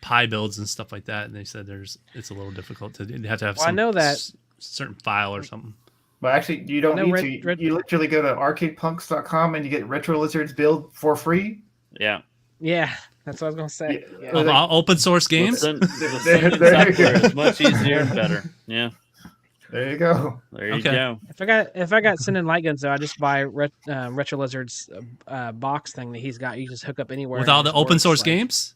Pi builds and stuff like that, and they said it's a little difficult to you have to have Well, I some know that. certain file or something. But actually, you don't No, need to. You literally go to arcadepunks.com and you get Retro Lizards build for free. Yeah. Yeah, that's what I was gonna say. Yeah. Yeah. Of open source games. The Sinden software is much easier and better. Yeah. There you go. There you Okay. go. If I got Sinden light guns though, I just buy Retro Lizard's box thing that he's got. You just hook up anywhere With and all it the just open works, source like- games?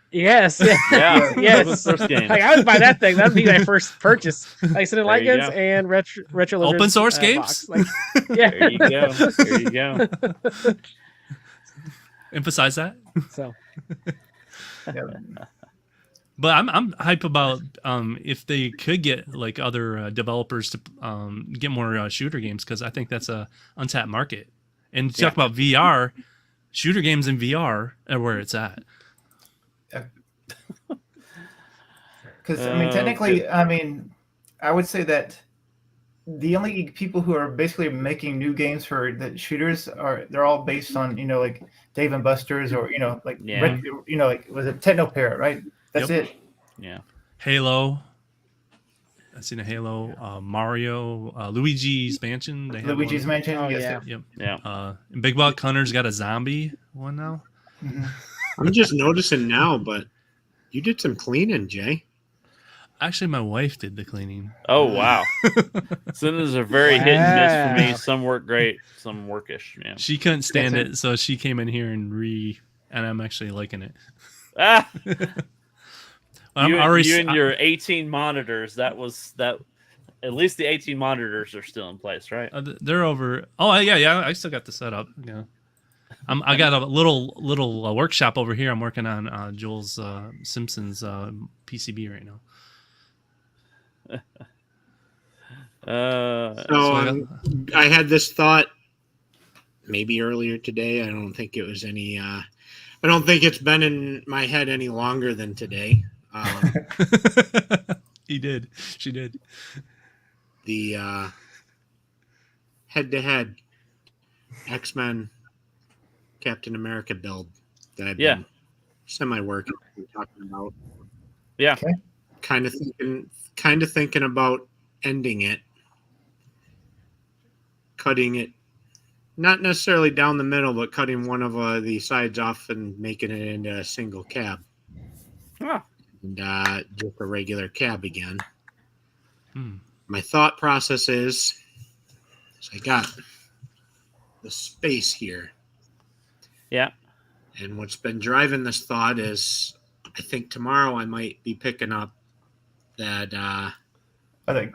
Yes. Yeah. Yeah. Yes. First game. Like I would buy that thing. That'd be my first purchase. Like Sinden light you guns go. and Retro Lizard's Open source games? box. Like, yeah. There you go. There you go. Emphasize that. So But I'm hype about if they could get like other developers to get more shooter games, because I think that's a untapped market. And to talk about VR, shooter games in VR are where it's at. Because I mean, technically, I mean, I would say that the only people who are basically making new games for the shooters they're all based on like Dave and Buster's or like Yeah. like was it Techno Parrot, right? That's Yep. it. Yeah. Halo. I've seen a Halo, Mario, Luigi's Mansion. They have Luigi's one. Mansion. Oh, yes, yeah. sir. Yep. Yeah. And Big Buck Hunter's got a zombie one now. I'm just noticing now, but you did some cleaning, Jay. Actually, my wife did the cleaning. Oh wow. Cinnamons are very hit and miss for me. Wow. Some work great, some workish. Yeah. She couldn't stand That's it, so she came in here and I'm actually liking it. Ah, I'm you, already. you and your 18 monitors. That. At least the 18 monitors are still in place, right? They're over. Oh yeah. I still got the setup. Yeah. I got a little workshop over here. I'm working on Joel's Simpsons PCB right now. I had this thought maybe earlier today. I don't think it was any. I don't think it's been in my head any longer than today. He did. She did. The head-to-head X-Men Captain America build that I've been semi-working talking about. Yeah. Okay. Kind of thinking about ending it, cutting it, not necessarily down the middle, but cutting one of the sides off and making it into a single cab. Ah. And just a regular cab again. Hmm. My thought process is I got the space here. Yeah. And what's been driving this thought is I think tomorrow I might be picking up that The the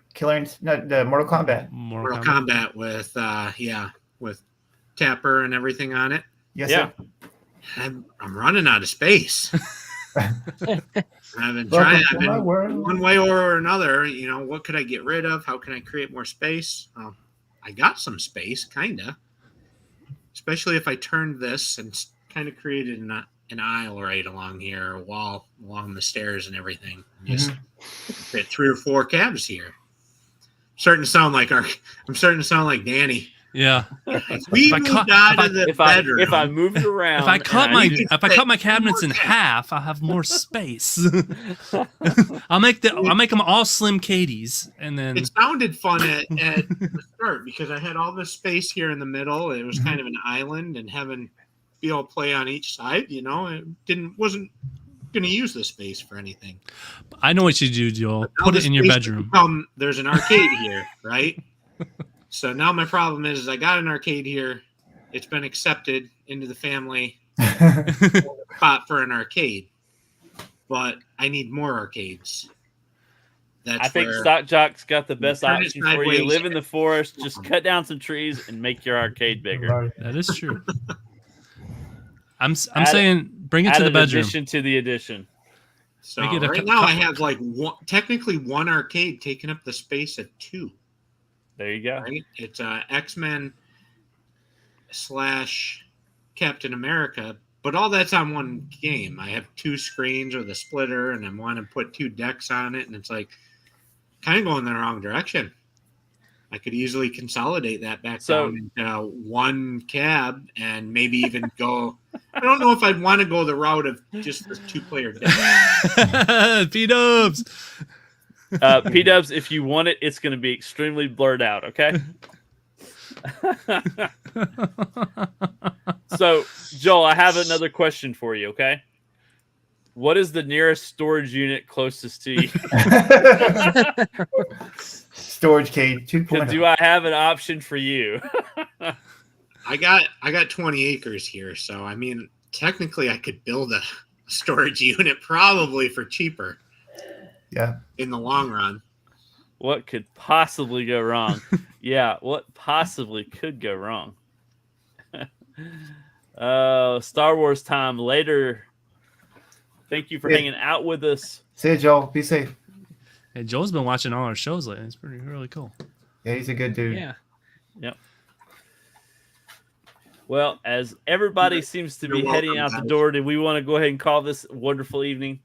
Mortal Kombat. Mortal Kombat with Tapper and everything on it. Yes, Yeah. sir. I'm running out of space. I've been Welcome trying. to my world. One way or another. What could I get rid of? How can I create more space? I got some space, kinda. Especially if I turned this and kind of created an aisle right along here, a wall along the stairs and everything. Just fit 3 or 4 cabs here. I'm starting to sound like Danny. Yeah. If we If I moved cut- out of the bedroom. If I moved it around, If I cut my fit cabinets in more half, I'll have more space. I'll make them all Slim Katie's, and then It sounded fun at the start because I had all this space here in the middle. It was kind of an island, and be able to play on each side. It wasn't going to use the space for anything. I know what you do, Joel. Now Put the it in your space bedroom. There's an arcade here, right? So now my problem is I got an arcade here. It's been accepted into the family spot for an arcade, but I need more arcades. I think Stock Jock's got the best Turn it option for you. sideways. Live in the forest, just cut down some trees and make your arcade bigger. That is true. I'm saying bring it to the bedroom. Addition to the addition. So Make it a right now I have technically one arcade taking up the space of 2. There you go. Right? It's X-Men / Captain America, but all that's on one game. I have 2 screens with a splitter, and I want to put 2 decks on it, and it's like kind of going in the wrong direction. I could easily consolidate that back down into one cab and maybe even go. I don't know if I'd want to go the route of just the 2-player deck. P-dubs. P-dubs, if you want it, it's going to be extremely blurred out, okay? So, Joel, I have another question for you, okay? What is the nearest storage unit closest to you? Storage cage 2.0. Do I have an option for you? I got 20 acres here, so I mean, technically I could build a storage unit probably for cheaper. Yeah. In the long run. What could possibly go wrong? Yeah, what possibly could go wrong? Star Wars time later. Thank you for hanging out with us. See you, Joel. Be safe. Hey, Joel's been watching all our shows lately. It's really cool. Yeah, he's a good dude. Yeah. Yep. Well, as everybody seems to be You're heading welcome, out the guys. door, do we want to go ahead and call this a wonderful evening?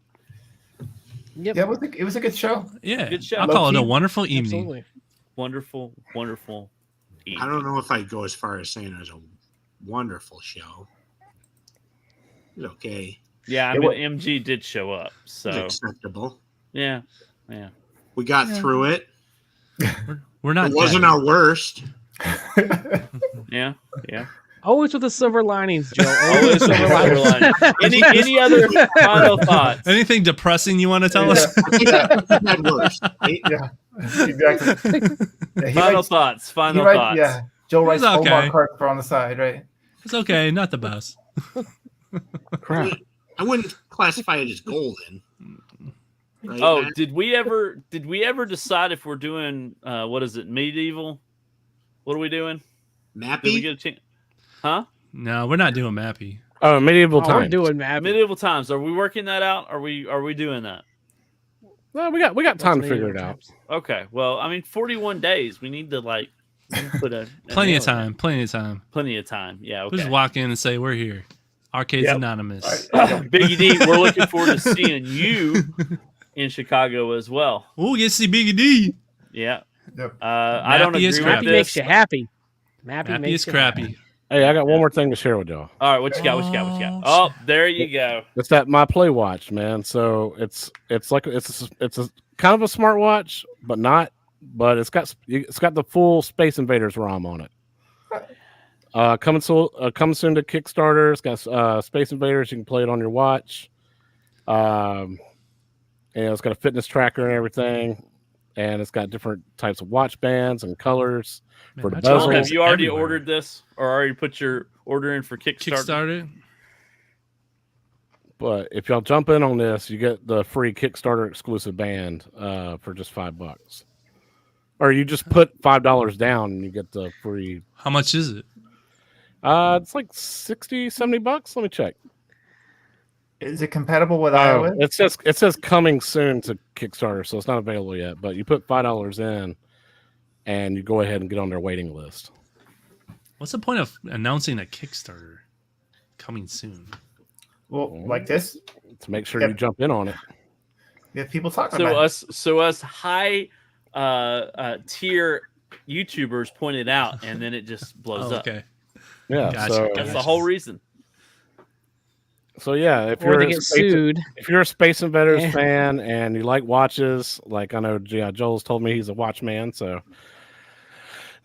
Yep. Yeah, it was a good show. Yeah, Good show. I'll call it a Low-key. wonderful evening. Absolutely. wonderful, wonderful evening. I don't know if I'd go as far as saying it was a wonderful show. It was okay. Yeah, I mean, MG did show up, so It was acceptable. yeah. We got through it. We're not. It wasn't dead. our worst. Yeah. Always with the silver linings, Joe. Always silver lining. Any other final thoughts? Anything depressing you want to tell us? I think I had worse. Right? Yeah, exactly. Yeah, Final thoughts. Yeah, Joe writes It's okay. Omar Carter on the side, right? It's okay. Not the best. Crap. I wouldn't classify it as golden. Right, Oh, Matt? did we ever decide if we're doing what is it, medieval? What are we doing? Did we Mappy? get a chance? Huh? No, we're not doing Mappy. Oh, medieval We're times. doing mad. Medieval times. Are we working that out? Are we doing that? Well, we got time to figure it out. Okay. Well, I mean, 41 days. We need to put a Plenty nail of time. in Plenty of time. it. Plenty of time. Yeah. We'll Okay. just walk in and say we're here. Arcades Anonymous. Biggie D, we're looking forward to seeing you in Chicago as well. Oh, get to see Biggie D. Yeah. Yep. I don't Mappy is agree with Mappy this. makes you happy. Mappy Mappy makes is you crappy. Hey, I got one more thing to share with y'all. All right, what you got? Oh, there you go. It's that My Play Watch, man. So it's like it's a kind of a smartwatch, but not. But it's got the full Space Invaders ROM on it. Coming soon to Kickstarter. It's got Space Invaders. You can play it on your watch. And it's got a fitness tracker and everything. And it's got different types of watch bands and colors for the my bezels. child Have you already everywhere. ordered this or already put your order in for Kickstarter? Kickstarter. But if y'all jump in on this, you get the free Kickstarter exclusive band for just $5. Or you just put $5 down and you get the free. How much is it? It's like $60-$70. Let me check. Is it compatible with Oh, iOS? it says coming soon to Kickstarter, so it's not available yet. But you put $5 in, and you go ahead and get on their waiting list. What's the point of announcing a Kickstarter coming soon? Well, like this? To make sure Yep. you jump in on it. Yeah, people talking So about us high tier YouTubers point it out, and then it just blows up. Okay. Yeah. Gotcha. So That's the whole reason. yeah, if Or you're they a get Space, sued. if you're a Space Invaders Yeah. fan and you like watches, like I know Joel's told me he's a watchman, so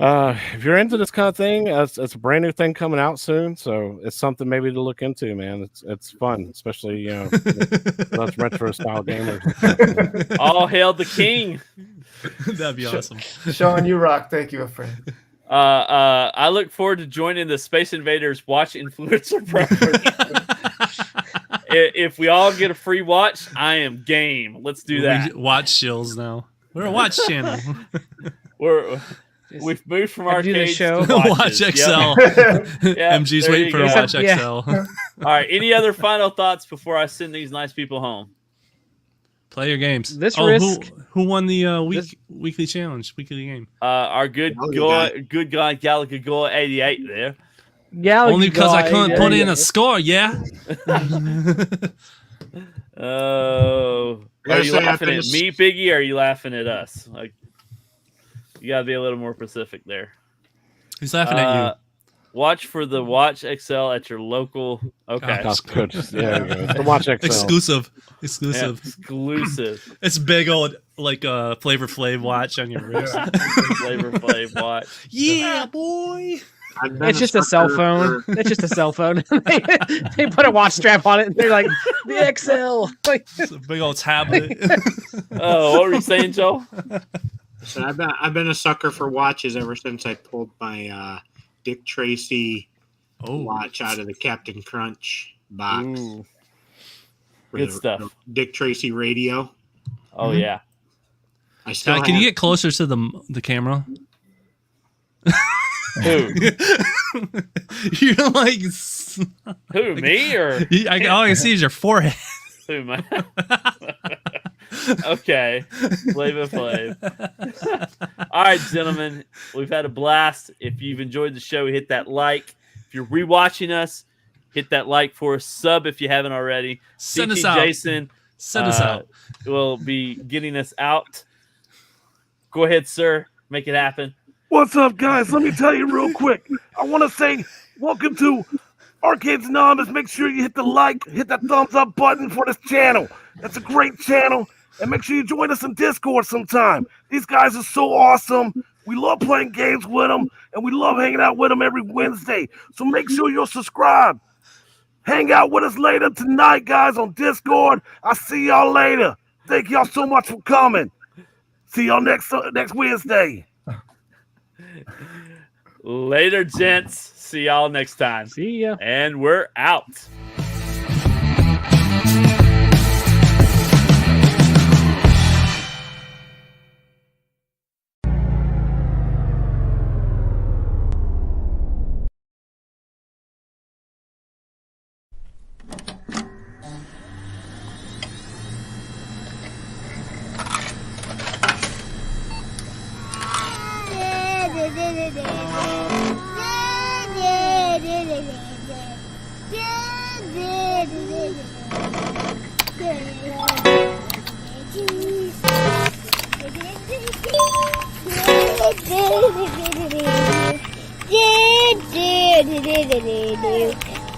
if you're into this kind of thing, it's a brand new thing coming out soon, so it's something maybe to look into, man. It's fun, especially those retro style gamers. All hail the king. That'd be awesome. Sean, you rock. Thank you, friend. I look forward to joining the Space Invaders watch influencer program. If we all get a free watch, I am game. Let's do that. We watch shills now. We're a watch channel. We've moved from Gotta do the arcades show. to watches. Watch Yep. XL. Yep, MG's there waiting you for go. a Watch Yeah. XL. All right. Any other final thoughts before I send these nice people home? Play your games. This risk- Who won the weekly challenge? Weekly game. Our good guy Gallagher Gore 88 there. Yeah, Only because I couldn't put in a score. Yeah. Oh, I are you say I laughing at finished- me, Biggie? Or are you laughing at us? Like, you gotta be a little more specific there. He's laughing at Watch for the Watch XL at your local. Okay, Oh, Good. Yeah, there you go. The Watch XL. you. Exclusive. Yeah, Exclusive. exclusive It's big old Flavor Flav watch on your wrist. Flavor Flav watch. Yeah, boy. I've been It's just a cell sucker phone. for- It's just a cell phone. they put a watch strap on it and they're like, the XL. Like, It's a big old tablet. Oh, what were you saying, Joe? So I've been a sucker for watches ever since I pulled my Dick Tracy watch out of the Captain Crunch box. Ooh, For good the stuff. Dick Tracy radio. Oh yeah. I still Can you have- get closer to the camera? Who? You're like, Who? Me or all I can see is your forehead. who? Man. Okay, Flavor Flav. All right, gentlemen, we've had a blast. If you've enjoyed the show, hit that like. If you're rewatching us, hit that like for us. Sub if you haven't already. Send CT us out. Jason Send us out. will be getting us out. Go ahead, sir. make it happen. What's up, guys? Let me tell you real quick. I want to say welcome to Arcades Anonymous. Make sure you hit the like, hit that thumbs up button for this channel. That's a great channel. And make sure you join us in Discord sometime. These guys are so awesome. We love playing games with them, and we love hanging out with them every Wednesday. So make sure you're subscribed. Hang out with us later tonight, guys, on Discord. I'll see y'all later. Thank y'all so much for coming. See y'all next Wednesday. Later, gents. See y'all next time. See ya. And we're out. Do